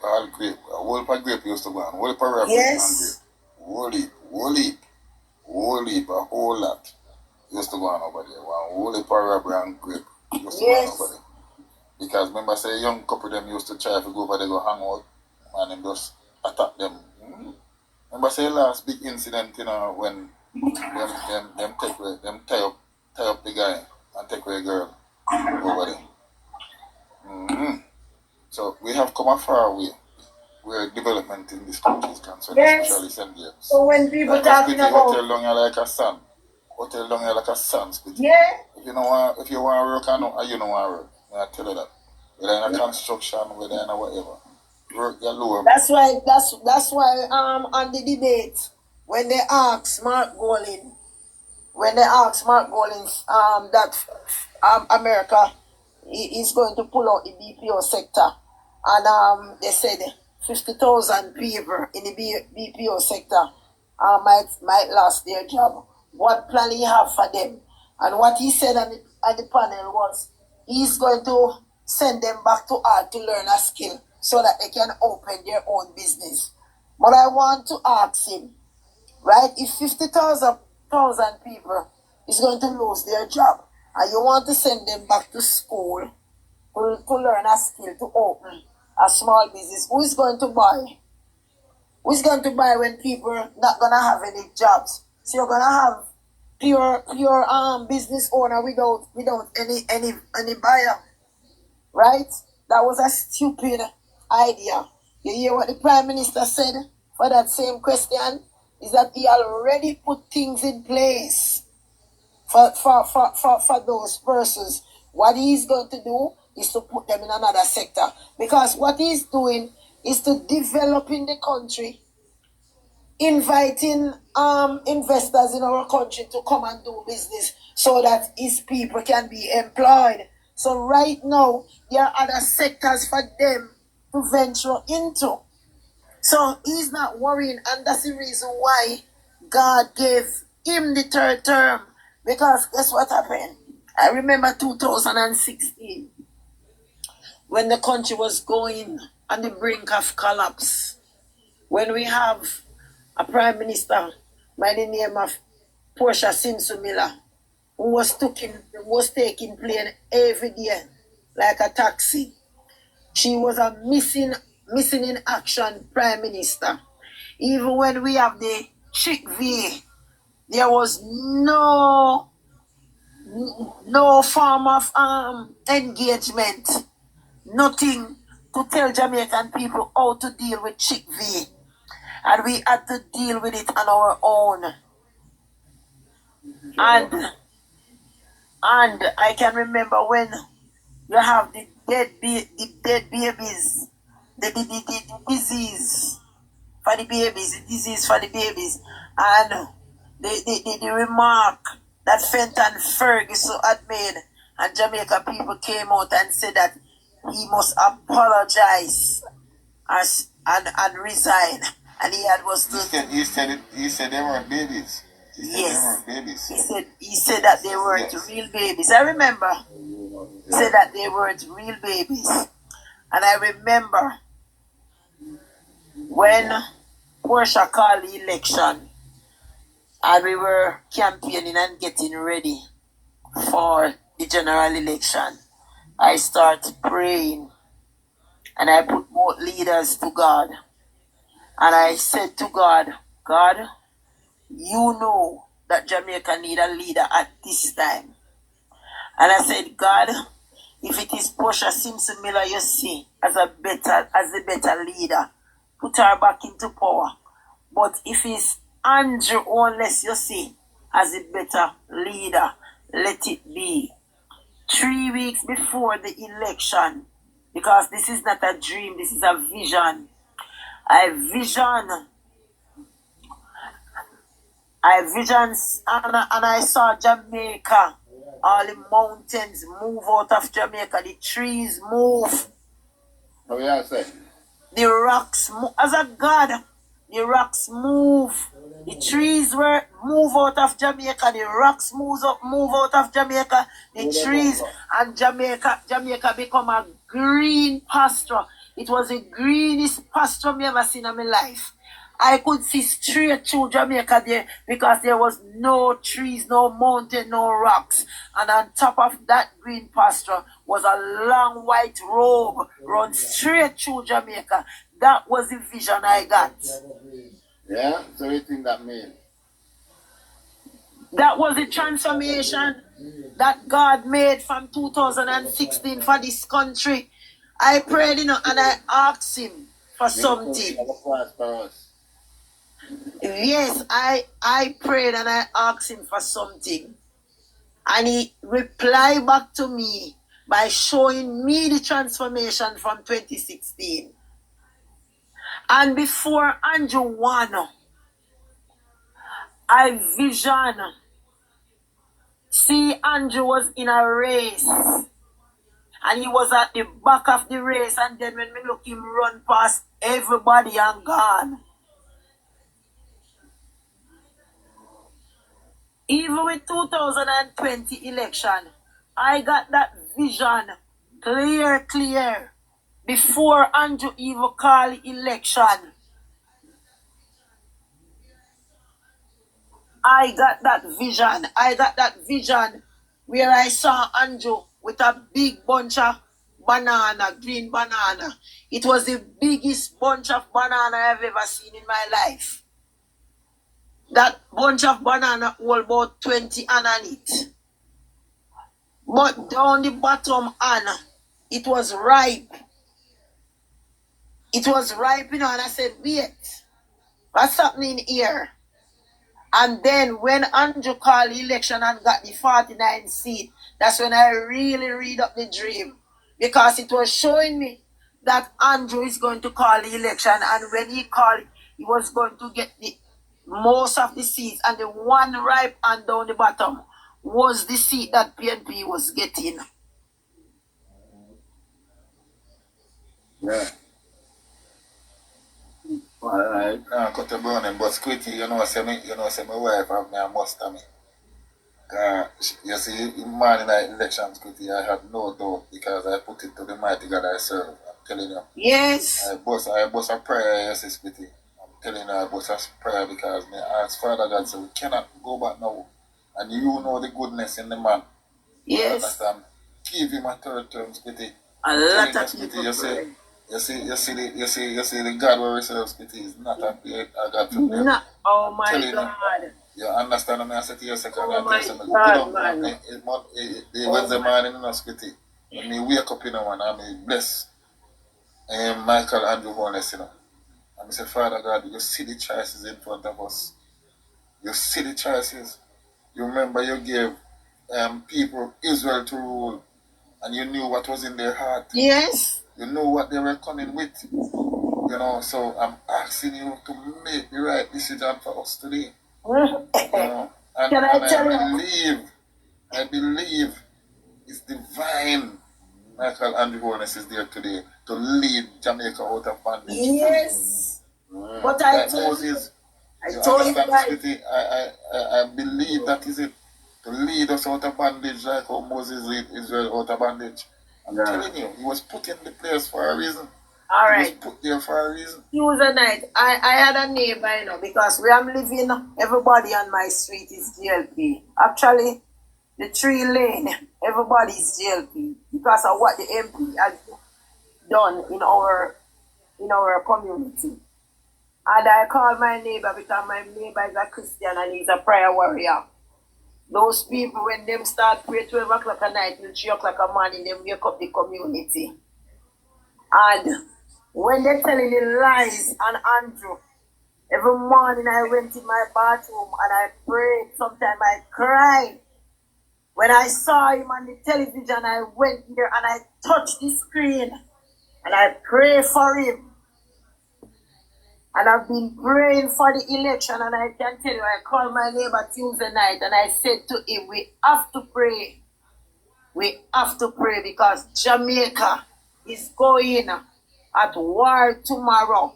all grape. A whole heap of grape used to go on. Whole heap of rabbit Yes. and grape. Whole heap, a whole lot used to go on over there. One whole heap of rabbit and grape used to go on over there. Because remember, say, a young couple them used to try to go over there, go hang out, and them just attack them. Remember, say, last big incident, when them tie up the guy and take away the girl over there. So we have come a far way where development in this country is concerned, especially St. James. So when people talking about hotel down here like a sun. Hotel down here like a sun. yeah, If you want to work, you don't want to work. I tell you that. Whether in a construction, whether in a whatever. Work your lower. that's why on the debate when they asked Mark Golin that America is going to pull out the BPO sector, and they said 50,000 people in the BPO sector might lose their job. What plan he have for them? And what he said at the panel was he's going to send them back to art to learn a skill so that they can open their own business. But I want to ask him, right, if 50,000 people is going to lose their job and you want to send them back to school to learn a skill to open a small business, who is going to buy? Who's going to buy when people are not gonna have any jobs? So you're gonna have pure business owner without any buyer, right? That was a stupid idea. You hear what the Prime Minister said for that same question? Is that he already put things in place for those persons. What he's going to do is to put them in another sector. Because what he's doing is to develop in the country, inviting investors in our country to come and do business so that his people can be employed. So right now, there are other sectors for them to venture into. So he's not worrying, and that's the reason why God gave him the third term. Because guess what happened? I remember 2016, when the country was going on the brink of collapse, when we have a Prime Minister by the name of Portia Simpson Miller, who was taking plane every day like a taxi. She was a missing in action Prime Minister. Even when we have the Chick V, there was no form of engagement, nothing to tell Jamaican people how to deal with Chick V. And we had to deal with it on our own. And I can remember when you have the dead babies, the disease for the babies, and the remark that Fenton Ferguson had made, and Jamaica people came out and said that he must apologize and resign, and he was to. He said they weren't babies. Yes. They weren't babies. He said that they weren't real babies. I remember. He said that they weren't real babies. And I remember when Portia called the election and we were campaigning and getting ready for the general election, I started praying and I put both leaders to God. And I said to God, God, you know that Jamaica need a leader at this time. And I said, God, if it is Portia Simpson Miller you see as the better leader, put her back into power. But if it's Andrew Holness you see as a better leader, let it be. 3 weeks before the election, because this is not a dream, this is a vision. I vision and I saw Jamaica, all the mountains move out of Jamaica, the trees move. How you say? The rocks move. As a God, the rocks move. The trees move out of Jamaica, the rocks move out of Jamaica, the trees, and Jamaica become a green pasture. It was the greenest pasture I've ever seen in my life. I could see straight through Jamaica there because there was no trees, no mountain, no rocks. And on top of that green pasture was a long white robe run straight through Jamaica. That was the vision I got. Yeah? So what do you think that means? That was the transformation that God made from 2016 for this country. I prayed, and I asked him for something. Yes, I prayed and I asked him for something. And he replied back to me by showing me the transformation from 2016. And before Andrew won, I vision. See, Andrew was in a race. And he was at the back of the race. And then when we look him run past everybody and gone. Even with 2020 election, I got that vision clear. Before Andrew even called election, I got that vision where I saw Andrew with a big bunch of banana, green banana. It was the biggest bunch of banana I've ever seen in my life. That bunch of banana hold about 20 underneath. But down the bottom and it was ripe. It was ripe, and I said, wait, what's happening here? And then when Andrew called the election and got the 49 seat, that's when I really read up the dream. Because it was showing me that Andrew is going to call the election, and when he called, he was going to get the most of the seats, and the one ripe and down the bottom was the seat that PNP was getting. Yeah. Alright, cut the burning, but Squitty, say my wife have me a must of me. You see, in morning night elections, Squitty, I had no doubt because I put it to the mighty God I serve. I'm telling you. Yes. I bust a prayer, you see, Squitty. I'm telling you, I bust a prayer because me ask Father God, so we cannot go back now. And you know the goodness in the man. Yes. Understand? Give him a third term, Squitty. A lot of people Squitty, you see the God where we serve, Squitty, is not a God to them. No. Oh my God. You understand me? I said to you, second, Oh I tell my you, God, man. Wednesday morning, Squitty. When me wake up, and I'm blessed. Michael Andrew Holness, And I say, Father God, you see the choices in front of us. You see the choices. You remember you gave people Israel to rule, and you knew what was in their heart. Yes. You know what they were coming with. So I'm asking you to make the right decision for us today. And I believe it's divine. Michael Andrew Holness is there today to lead Jamaica out of bondage. Yes. But I told you. I believe that is it. To lead us out of bondage like how Moses led Israel out of bondage. I'm telling you, he was put in the place for a reason. All right. He was put there for a reason. Tuesday night, I had a neighbor, because where I'm living, everybody on my street is GLP. Actually, the 3 lane, everybody is GLP because of what the MP has done in our community. And I called my neighbor because my neighbor is a Christian and he's a prayer warrior. Those people, when them start pray 12 o'clock at night till 3 o'clock at morning, they wake up the community. And when they're telling the lies on Andrew, every morning I went in my bathroom and I prayed. Sometimes I cried. When I saw him on the television, I went there and I touched the screen and I prayed for him. And I've been praying for the election, and I can tell you, I called my neighbor Tuesday night and I said to him, we have to pray. We have to pray because Jamaica is going at war tomorrow.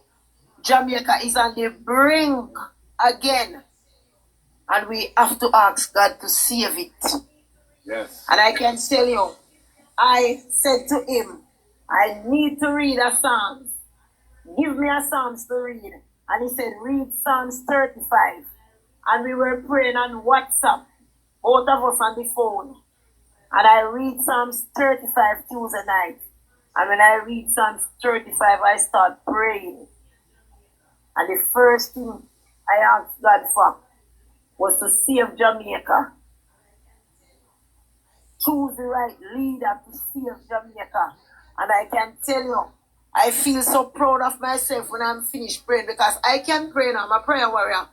Jamaica is on the brink again. And we have to ask God to save it. Yes. And I can tell you, I said to him, I need to read a Psalms. Give me a Psalms to read. And he said, read Psalms 35. And we were praying on WhatsApp, both of us on the phone. And I read Psalms 35 Tuesday night. And when I read Psalms 35, I start praying. And the first thing I asked God for was to save Jamaica. Choose the right leader to save Jamaica. And I can tell you, I feel so proud of myself when I'm finished praying because I can pray now. I'm a prayer warrior.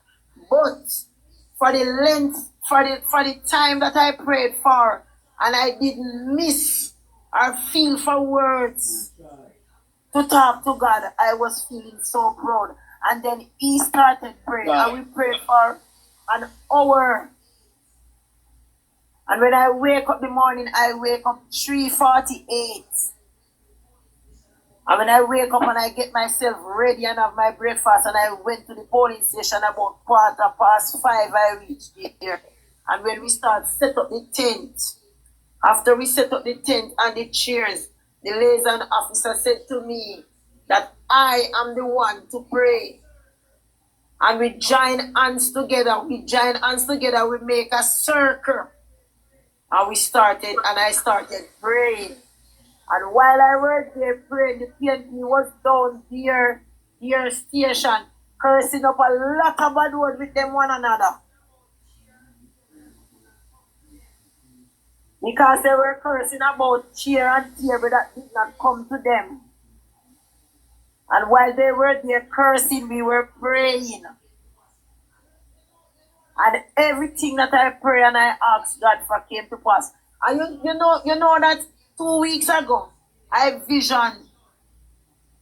But for the length, for the time that I prayed for, and I didn't miss or feel for words to talk to God, I was feeling so proud. And then he started praying, and we prayed for an hour. And when I wake up in the morning, I wake up 3:48. And when I wake up and I get myself ready and have my breakfast, and I went to the polling station about 5:15, I reached there. And when we start set up the tent, after we set up the tent and the chairs, the liaison officer said to me that I am the one to pray. And we join hands together. We make a circle. And I started praying. And while I was there praying, the PNP was down their station, cursing up a lot of bad words with them one another. Because they were cursing about cheer and tear, but that did not come to them. And while they were there cursing, we were praying. And everything that I pray and I ask God for came to pass. And you know that 2 weeks ago, I visioned,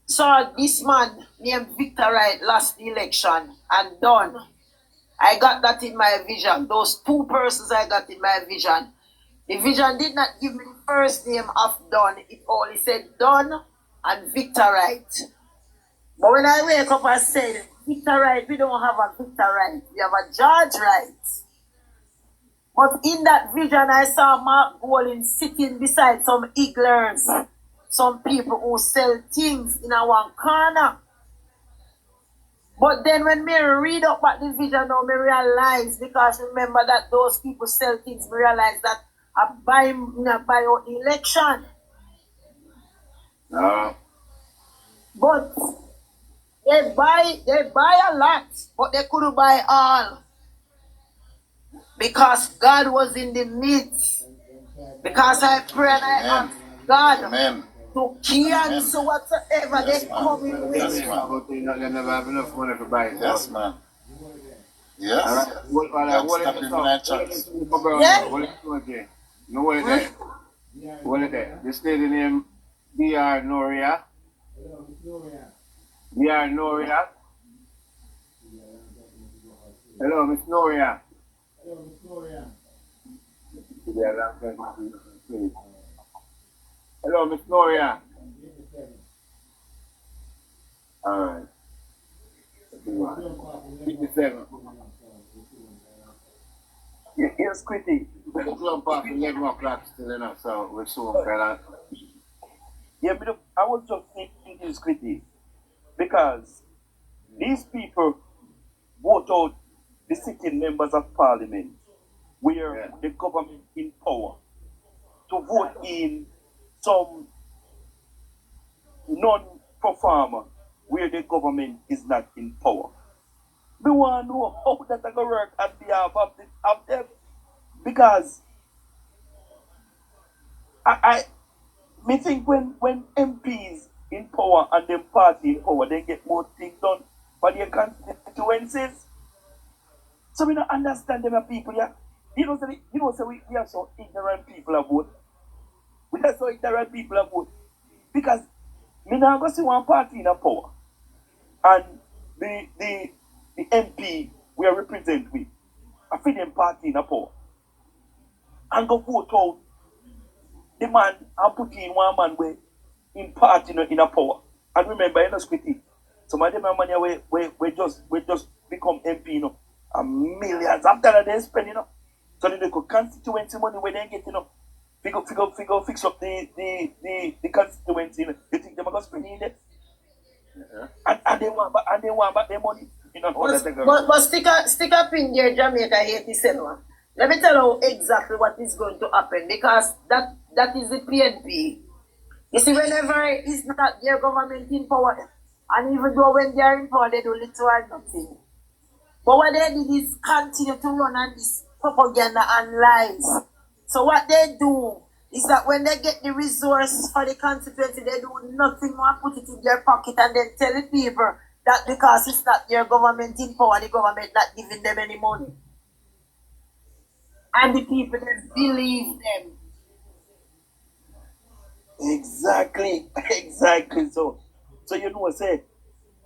saw this man named Victor Wright lost the election and done. I got that in my vision. Those two persons I got in my vision. The vision did not give me the first name of Don. It only said Don and Victor Wright. But when I wake up, I said, Victor Wright, we don't have a Victor Wright. We have a George Wright. But in that vision, I saw Mark Golding sitting beside some ignorants, some people who sell things in a one corner. But then when me read up at the vision now, me realize, because remember that those people sell things, me realize that I buy out the election. But they buy a lot, but they couldn't buy all. Because God was in the midst. Because I pray and I ask God to cancel whatsoever they coming with. Yes, man. They never have enough money to buy it. Yes, man. Yes. All right. What is that? This lady named B.R. Noria. B.R. Noria. Hello, Miss Noria. Hello, Miss Noria. All right. 57. Yes, Quitty. Jump off 11 o'clock still enough, so we're soon, fella. Yeah, but I was just thinking this, Quitty, because these people vote out the sitting members of parliament where the government in power to vote in some non-performer where the government is not in power. We want to know how that going to work on behalf of them, because I think when MPs in power and them party in power, they get more things done for their constituencies. So we don't understand them people, yeah. We are so ignorant people about. We are so ignorant people about. Because me now go see one party in a power. And the MP we are represent with a freedom party in a power. And go vote out the man and put in one man way in party in a power. And remember, you know, Squitty, some of them are money we just become MP, you know, and millions after that they spend, you know. So they could constituency money where they get, you know. Fix up the constituency, you know. They think they're gonna spend in it. And they want back their money. You know, but stick up in there, Jamaica 87. Let me tell you exactly what is going to happen, because that is the PNP. You see, whenever it's not their government in power, and even though when they are in power, they do little or nothing. But what they did is continue to run on this propaganda and lies. So what they do is that when they get the resource for the constituency, they do nothing more, put it in their pocket and then tell the people that because it's not their government in power, the government not giving them any money. And the people then believe them. Exactly. So you know what I say?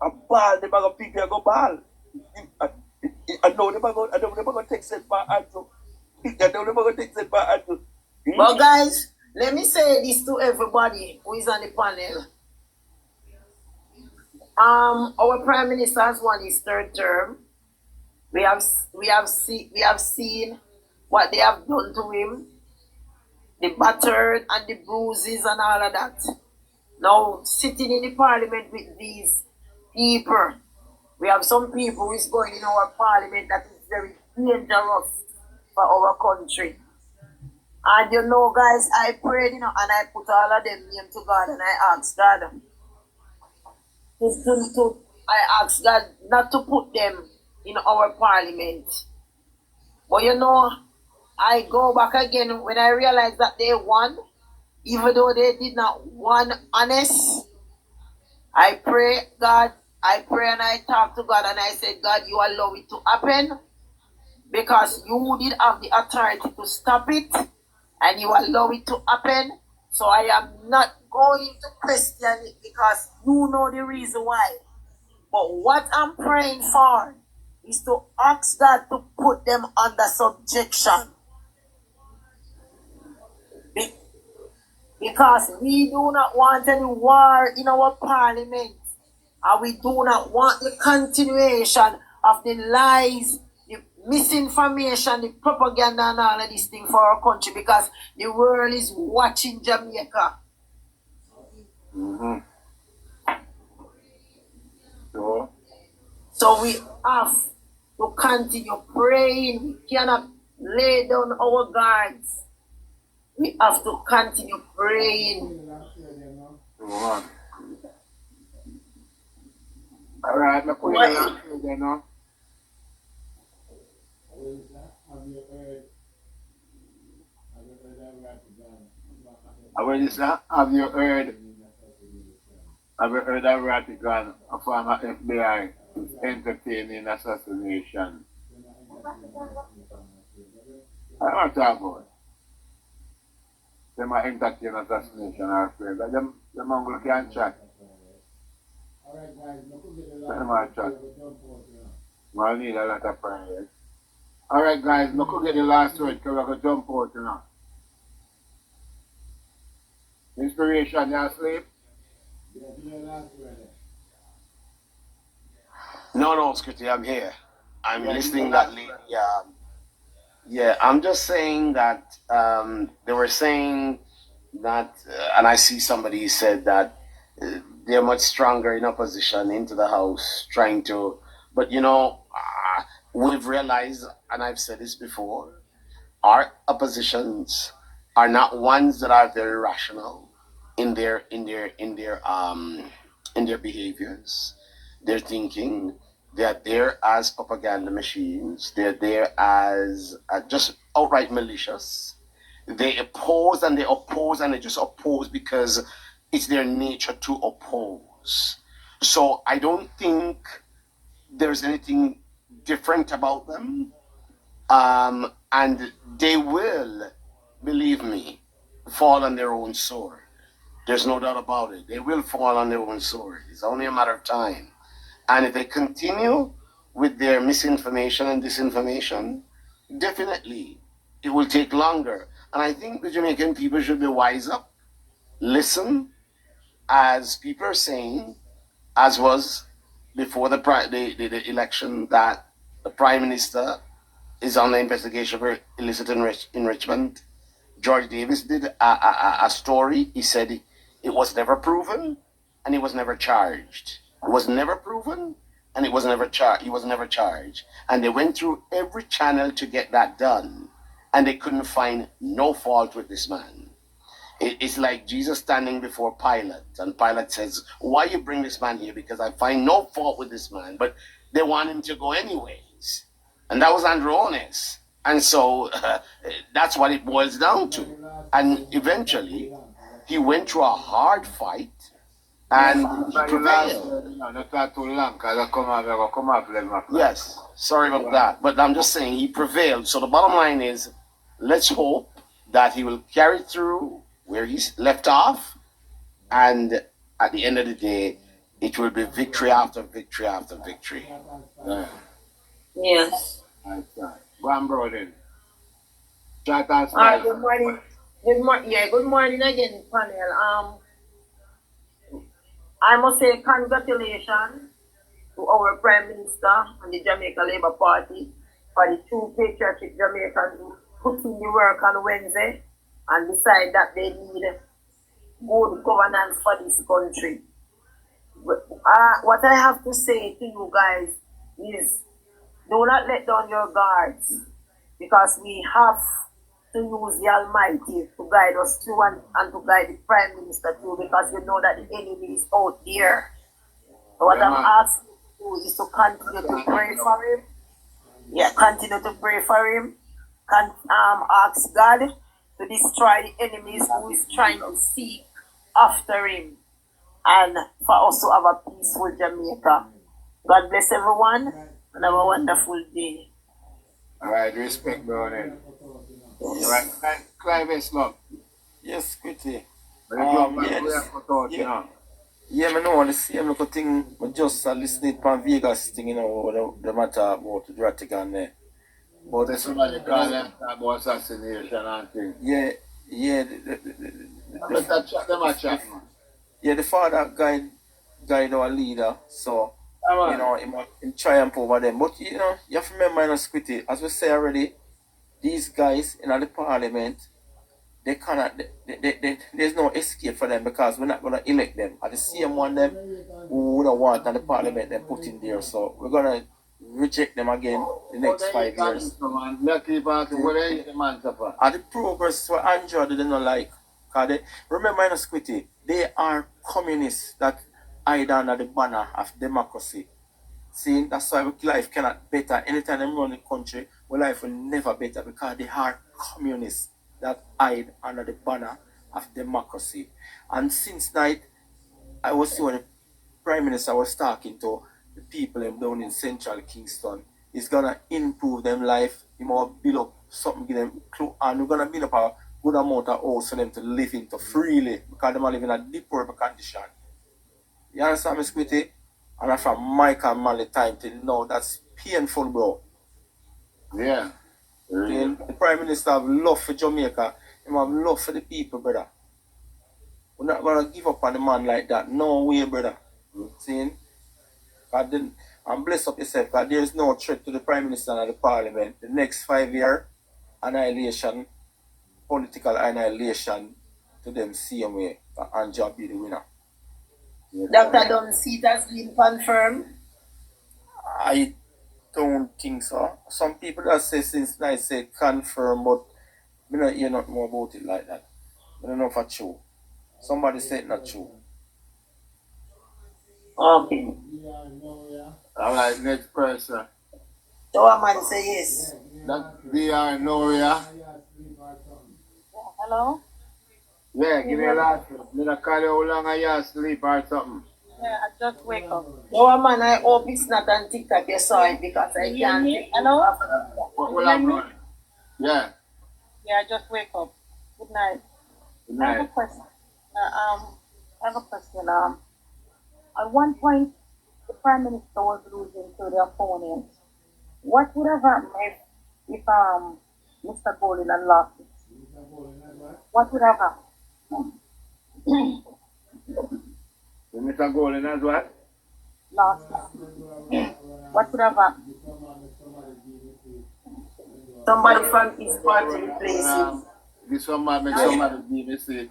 A ball, the bag of people go ball. I know they're going to take set by Andrew. I know they're going to take set by Andrew. But guys, let me say this to everybody who is on the panel. Our Prime Minister has won his third term. We have seen what they have done to him, the battered and the bruises and all of that. Now, sitting in the parliament with these people, we have some people who is going in our parliament that is very dangerous for our country. And you know, guys, I prayed, and I put all of them names to God, and I asked God I asked God not to put them in our parliament. But I go back again when I realized that they won, even though they did not won honest. I pray and I talk to God and I said, God, you allow it to happen because you did have the authority to stop it and you allow it to happen. So I am not going to question it because you know the reason why. But what I'm praying for is to ask God to put them under subjection. Because we do not want any war in our parliament. And we do not want the continuation of the lies, the misinformation, the propaganda and all of these things for our country because the world is watching Jamaica. Mm-hmm. So we have to continue praying. We cannot lay down our guards. We have to continue praying. All right, I'm put it on there now. Have you heard that Vatican, a former FBI, is entertaining assassination? I want to talk about it. They might entertain assassination or afraid. But them Mongols can't chat. They might chat. We'll need a lot of prayers. Alright guys, look who get the last word because we're going to jump out now. Inspiration, you asleep? No, Scritty, I'm here. I'm listening that late. Yeah, I'm just saying that they were saying that, and I see somebody said that they're much stronger in opposition into the House, trying to, but we've realized, and I've said this before, our oppositions are not ones that are very rational in their behaviors, their thinking. They're there as propaganda machines. They're there as just outright malicious. They oppose and they oppose and they just oppose because it's their nature to oppose. So I don't think there's anything different about them. And they will, believe me, fall on their own sword. There's no doubt about it. They will fall on their own sword. It's only a matter of time. And if they continue with their misinformation and disinformation, definitely it will take longer. And I think the Jamaican people should be wise up, listen, as people are saying, as was before the election, that the Prime Minister is under investigation for illicit enrichment. George Davis did a story. He said it was never proven and he was never charged. It was never proven and he was never charged. And they went through every channel to get that done. And they couldn't find no fault with this man. It's like Jesus standing before Pilate. And Pilate says, why you bring this man here? Because I find no fault with this man. But they want him to go anyways. And that was Andrew Holness. And so that's what it boils down to. And eventually, he went through a hard fight and he prevailed. Not that too long because I come up. Yes, sorry about that. But I'm just saying he prevailed. So the bottom line is, let's hope that he will carry through where he's left off. And at the end of the day, it will be victory after victory after victory. Yeah. Yes. Go on, bro, then. Chat and Alright, good morning. Good morning again, panel. I must say congratulations to our Prime Minister and the Jamaica Labour Party for the two patriotic Jamaicans who put in the work on Wednesday and decide that they need good governance for this country. What I have to say to you guys is do not let down your guards because we have to use the Almighty to guide us through and to guide the Prime Minister through, because we know that the enemy is out there. So what Yeah, I'm man. asking you is to continue to pray for him. Yeah, continue to pray for him. Ask God to destroy the enemies who is trying to seek after him, and for us to have a peaceful Jamaica. God bless everyone and have a wonderful day. All right, respect, bro. Then. All Yes. right, Clive Slum. Yes, quickly. But you go back Yeah, to where I put out, you know. yeah, I know the same little thing. I just listening to Vegas thing, the matter about the Ratigan there. But There's somebody calling about assassination and things. yeah, yeah, But that chat, them a chat, man. yeah, the father guide our leader, so Come on. him triumph over them. But you have to remember, Squitty, as we say already, these guys in the parliament, they cannot. There's no escape for them because we're not gonna elect them. At the same one them who would want in the parliament they put in there. So we're gonna reject them again the next 5 years. Lucky party, what are you the man for? And the progress what Andrew they don't like. Cause they, remember Squitty, they are communists that hide under the banner of democracy. See, that's why life cannot better. Anytime they run the country, our life will never better because they are communists that hide under the banner of democracy. And since night, I was seeing the Prime Minister was talking to the people down in central Kingston. It's gonna improve them life. He more build up something, give them and we're gonna build up a good amount of house for them to live into freely because they are living in a deplorable condition. You understand me, Squitty? And from Michael Manley time till now, that's painful, bro. Yeah. The Prime Minister have love for Jamaica. He have love for the people, brother. We're not gonna give up on the man like that. No way, brother. See? God didn't, and bless up yourself, because there is no threat to the Prime Minister and the Parliament. The next 5 year annihilation, political annihilation to them same way. And Job be the winner. Dr. Dunn's seat has been confirmed. I don't think so. Some people that say since I say confirm, but me not hear nothing more about it like that. I don't know if it's true. Somebody said not true. Okay. All right, next person. So a man say yes. That DR Noria. Hello? Yeah, give me a last one. Did I call you how long are you asleep or something? Yeah, I just wake up. So a man, I hope it's not on TikTok you saw it because I You hear can't me? take Hello? What You will hear me? happen? Yeah. Yeah, I just wake up. Good night. Good I have a night. question. I have a question. At one point, the Prime Minister was losing to the opponent. What would have happened if Mr. Golden had lost it? What would have happened? So Mr. Golden as what? Lost it. What would have happened? somebody from his party replace him. This one man make somebody give me say.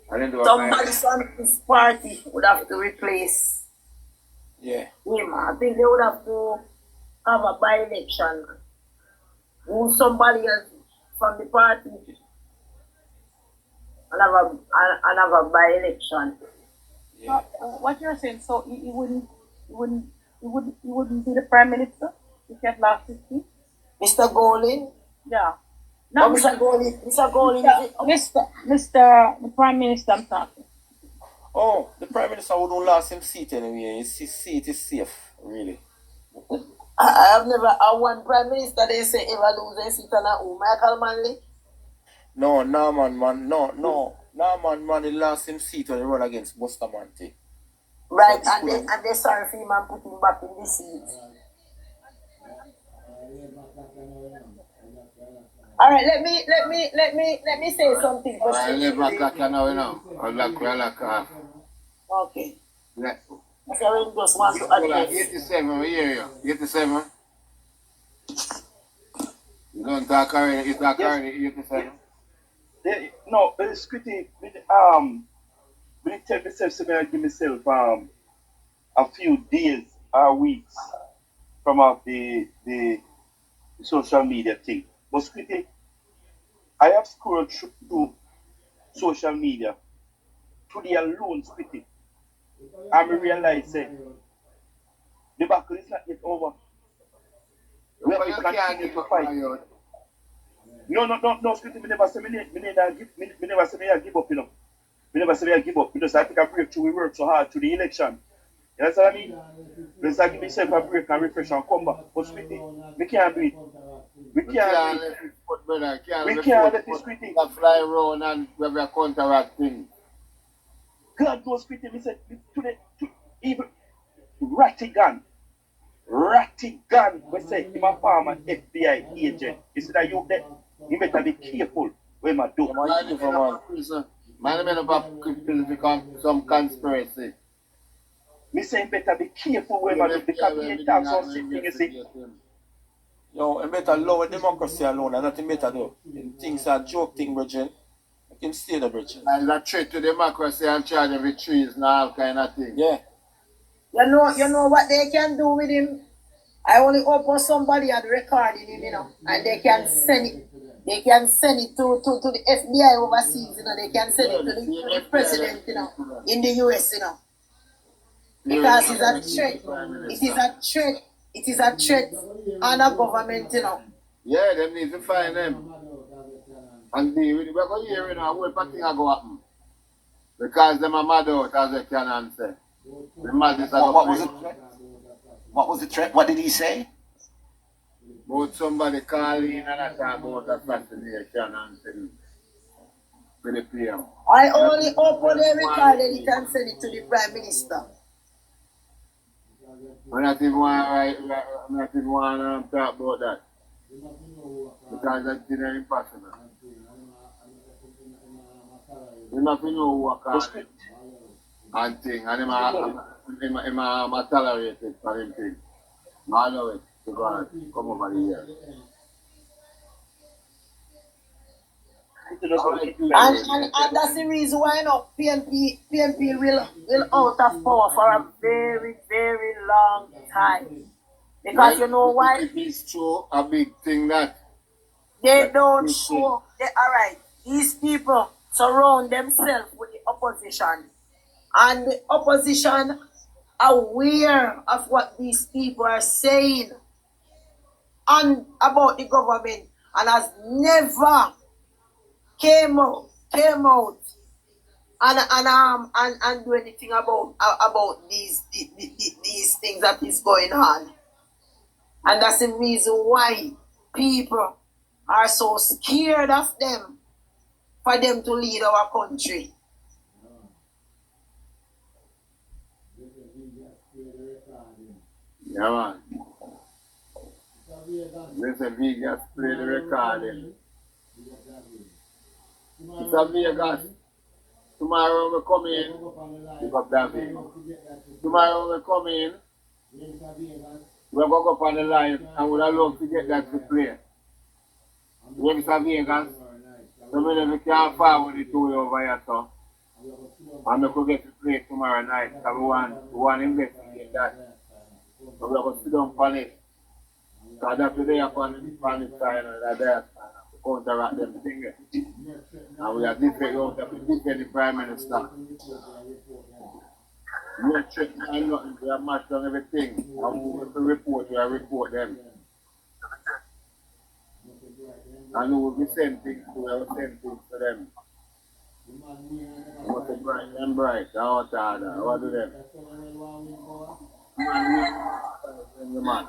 I didn't do a Somebody from his party would have to replace Yeah. him. I think they would have to have a by-election. Who somebody else from the party and have a by-election. Yeah. What you're saying? So he wouldn't be the Prime Minister if he had lost his seat? Mr. Golden? Yeah. Oh, Not Mr. Golden. Mr. Golden. The Prime Minister I'm talking. Oh, the Prime Minister wouldn't lose his seat anyway. His seat is safe, really. I have never had one Prime Minister they say ever lose their seat on a who? Michael Manley? No, man, he lost his seat when he run against Bustamante. Right, and they sorry for him and put him back in the seat. All right, let me say something. I live back now, you know. I like. Okay. Yeah. So we just want to Hold on, address. 87, we hear you. 87. You don't talk already, you talk already, 87. No, but it's pretty. When you tell myself, so I give myself a few days or weeks from off the social media thing. But pretty, I have scrolled through social media today alone, spitting, and we realize that the battle is not yet over. We have to continue to fight. No, spitting. Me never say me never say me give up, you know. Me never say me give up because I think I breakthrough. We work so hard to the election. You understand what I mean? Let's give myself a break and refresh and come back. But spitting, we can't do it. We can't do it. We can't let this spitting fly around and we have a counteract thing. God knows spitting. Me said even Rattigan, we say him a former FBI agent. You see that you there? You better be careful when I do. Man, about some conspiracy. Me say him better be careful when I do because he ain't talk some shit thing, you see. Yo, and better lower democracy alone and nothing better do. Things are joke thing, Bridget. I can stay the Bridget. And that threat to democracy and charge of trees and all kind of thing. Yeah. You know what they can do with him? I only open somebody and recording him, you know, and they can send it. They can send it to the FBI overseas, you know. They can send it to the president, you know, in the US, you know. Because it's a threat. It is a threat. It is a threat on a government, you know. Yeah, them need to find them. And we're going to hear, you know, what thing are going to happen. Because them are mad out, as they can answer. What was the threat? What was the threat? What did he say? About somebody calling and I talk about assassination and things. For the PM. I only open the record and you can send it to the Prime Minister. I'm not even want to talk about that. Because that's impossible. You not know who I call him and thing. And I'm tolerated for him thing. I know it. To God, come over here. And that's the reason why, you know, PNP will out of power for a very, very long time. Because you know why? It's true, a big thing that they don't show. Alright, these people surround themselves with the opposition. And the opposition aware of what these people are saying and about the government and has never came out and do anything about these things that is going on. And that's the reason why people are so scared of them for them to lead our country. Yeah, man. Listen, Vegas play the recording. It's a Vegas. Tomorrow we come in. Pick up that Vegas. Tomorrow we come in. We're going to go up on the line and we'd love to get that to play. When it's a Vegas, so we can't forward it to you over here, so. And we could get to play tomorrow night. So we want to investigate that. So we're going to sit down on it. So that's today upon the side and there to counteract them things. And we are defend the Prime Minister. We are checking on nothing, we are matched on everything. And we will report them. And we will be sending things to them. What is bright and bright, out order, what do them? Man.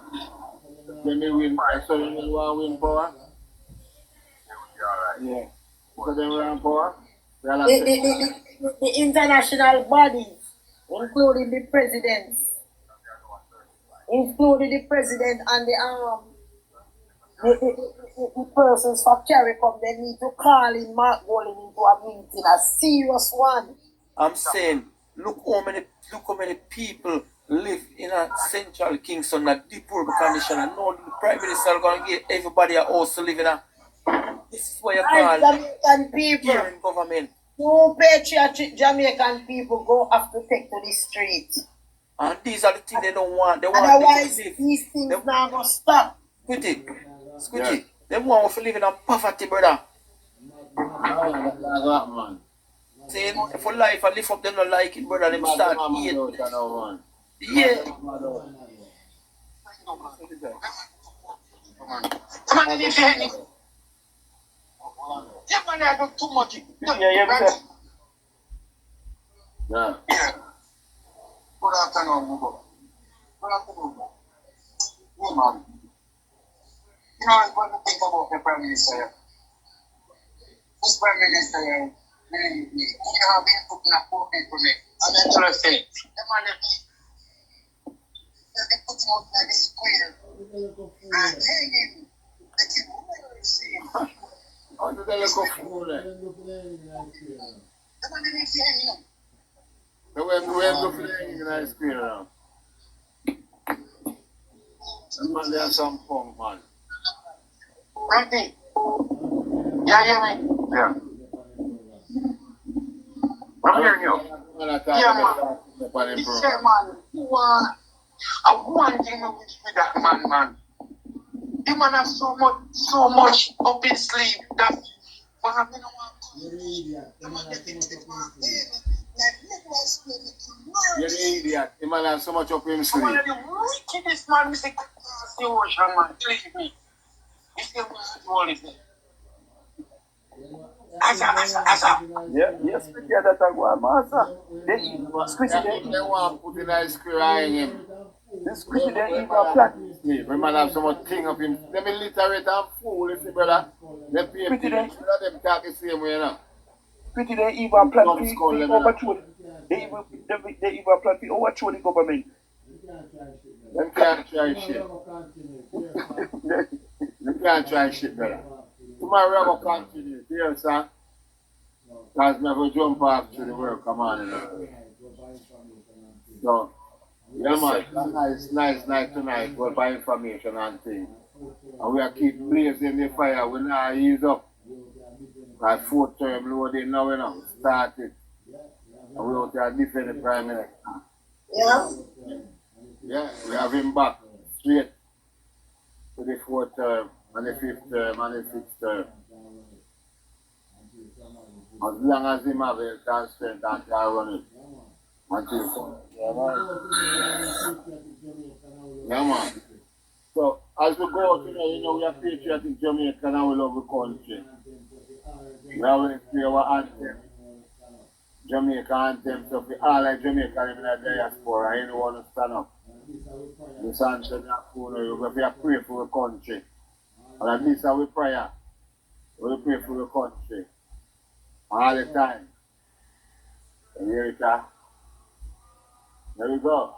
When they win, so they will want to win power. Yeah. Because they want power. The international bodies, including the president and the persons for CARICOM, they need to call in Mark Golding into a meeting, a serious one. I'm saying, look how many people live in a central Kingston, a deep poor condition, and now the Prime Minister is going to give everybody a house to live in a. This is what you call Jamaican people. Hearing government. Two patriotic Jamaican people go have to take to the street. And these are the things they don't want. They want otherwise, to live. These things now going to stop. Squidgy. They want to live in a poverty, brother. That's what, man. Saying for life and lift up them not like it, brother. Them start eat. Yeah. Yeah. Good afternoon, Mugo. Good afternoon. Yeah, man. You know, when you think about the Prime Minister, this Prime Minister, really, he have been putting a poor people there. And then tell us, the man, they put him up like a square. And hanging, they keep really seeing. How do they look up for that? The man didn't see him, you know. The way go playing in the screen now. The man, they have some punk, man. Randy. Yeah, hear me? Yeah. I'm hearing you. Yeah, man. He said, man, I want thing with that man. The man has so much up his sleeve that but I don't want the man get into the park. You're the idiot. The man has so much up his sleeve. One of the wickedest man, Mr. Across the ocean, man. Believe me. He's the most world, is it? Asa. Yes, yeah, that's a good master. They squishy They want to put in ice cream in him. the squishy they even flat. The man have so much thing up him. Them illiterate and fool, you see, brother. Them people, them talk the same way, you know. Pretty they even plan to overthrow. They even plan to overthrow the government. Them can't try shit. Them can't try shit, brother. Tomorrow we will continue, dear sir. Because we will jump off to the work, come on, you know. So, yeah, man, nice night tonight. We'll buy information and things. And we are keep blazing the fire. We now ease up. Like 4th term loading now, you know, started. And we out there defend the Prime Minister. Yeah. Yeah, we have him back straight to the 4th term, and the 5th term, and the 6th term. As long as him have a constant and can run it. Until yeah, man. So, as we go out, you know, we are patriotic Jamaican and we love the country. We always play our anthem. Jamaica anthem. So, we all like Jamaica in the diaspora, and anyone to stand up. The sun said that we have to pray for the country. And at least our prayer, we pray for the country. All the time. You hear it, huh? There we go.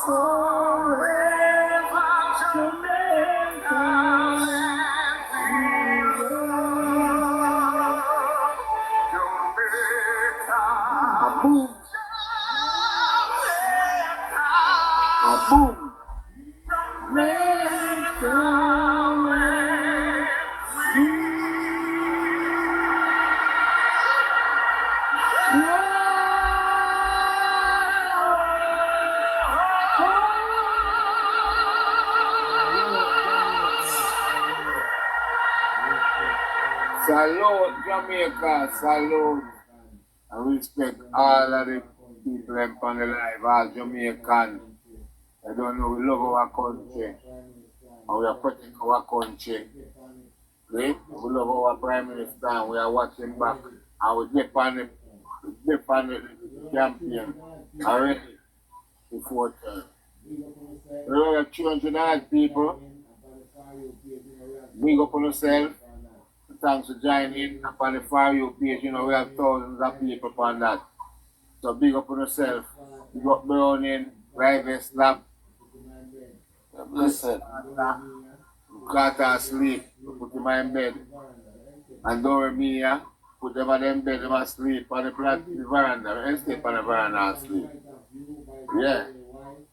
Boom. Salute Jamaica, salute. I respect all of the people them on the live, all Jamaicans. I don't know, we love our country. And we are protecting our country. Right? We love our Prime Minister and we are watching back. And we depend on the campaign already before term. We have 200 odd people. Big up on yourself. Thanks for joining upon the For You page. You know, we have thousands of people upon that. So big up on yourself. Big up Browning, Private Slap. Blessed. Carter sleep, put him in bed. And Doremia, put them on them bed, them asleep on the veranda. And stay on the veranda and sleep. Yeah.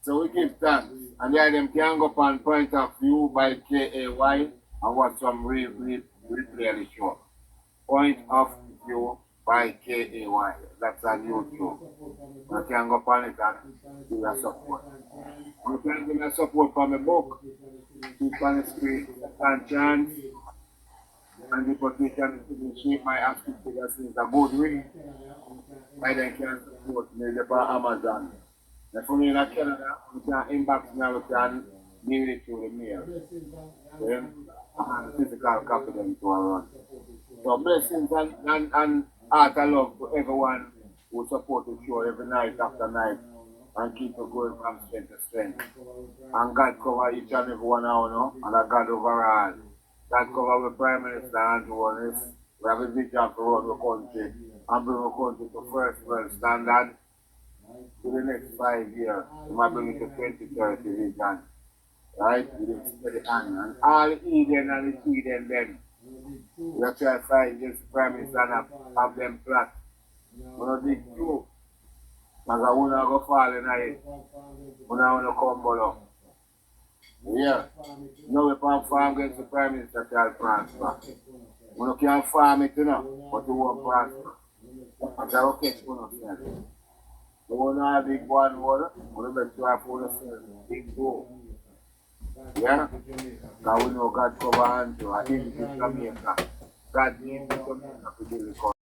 So we give thanks. And then them can go upon Point of View by KAY and watch some replay of the show. Point of View by KAY. That's on YouTube. You can go upon it and give us support. You can give me support for my book. Keep on the screen, and chance. And the position to shape my active figures is a good read. I then can support me on Amazon. If you're in Canada, you can inbox me, you can mail it through the mail. Then I have physical copy them to run. So blessings and heart of love to everyone who support the show every night after night and keep it going from strength to strength. And God cover each and every one of you, and a God overall. God cover the Prime Minister and Holness. We have a vision to run the country and bring the country to first world standard to the next 5 years. We might bring it to 2030 vision. Right? With a steady hand. And all Eden and the Eden then. We have tried to fight against the Prime Minister and have them flat. We don't dig through. Because I want to go fall in it. We don't want to come below. Yeah. No, we can't farm against the Prime Minister to prosper. We can't farm it, you know, but we won't prosper. That's how we catch one of them. We want to have big one water, we want to make sure for ourselves. Big goal. Yeah? Because we know God cover Andrew. I think it's Jamaica. God needs Jamaica to build the country.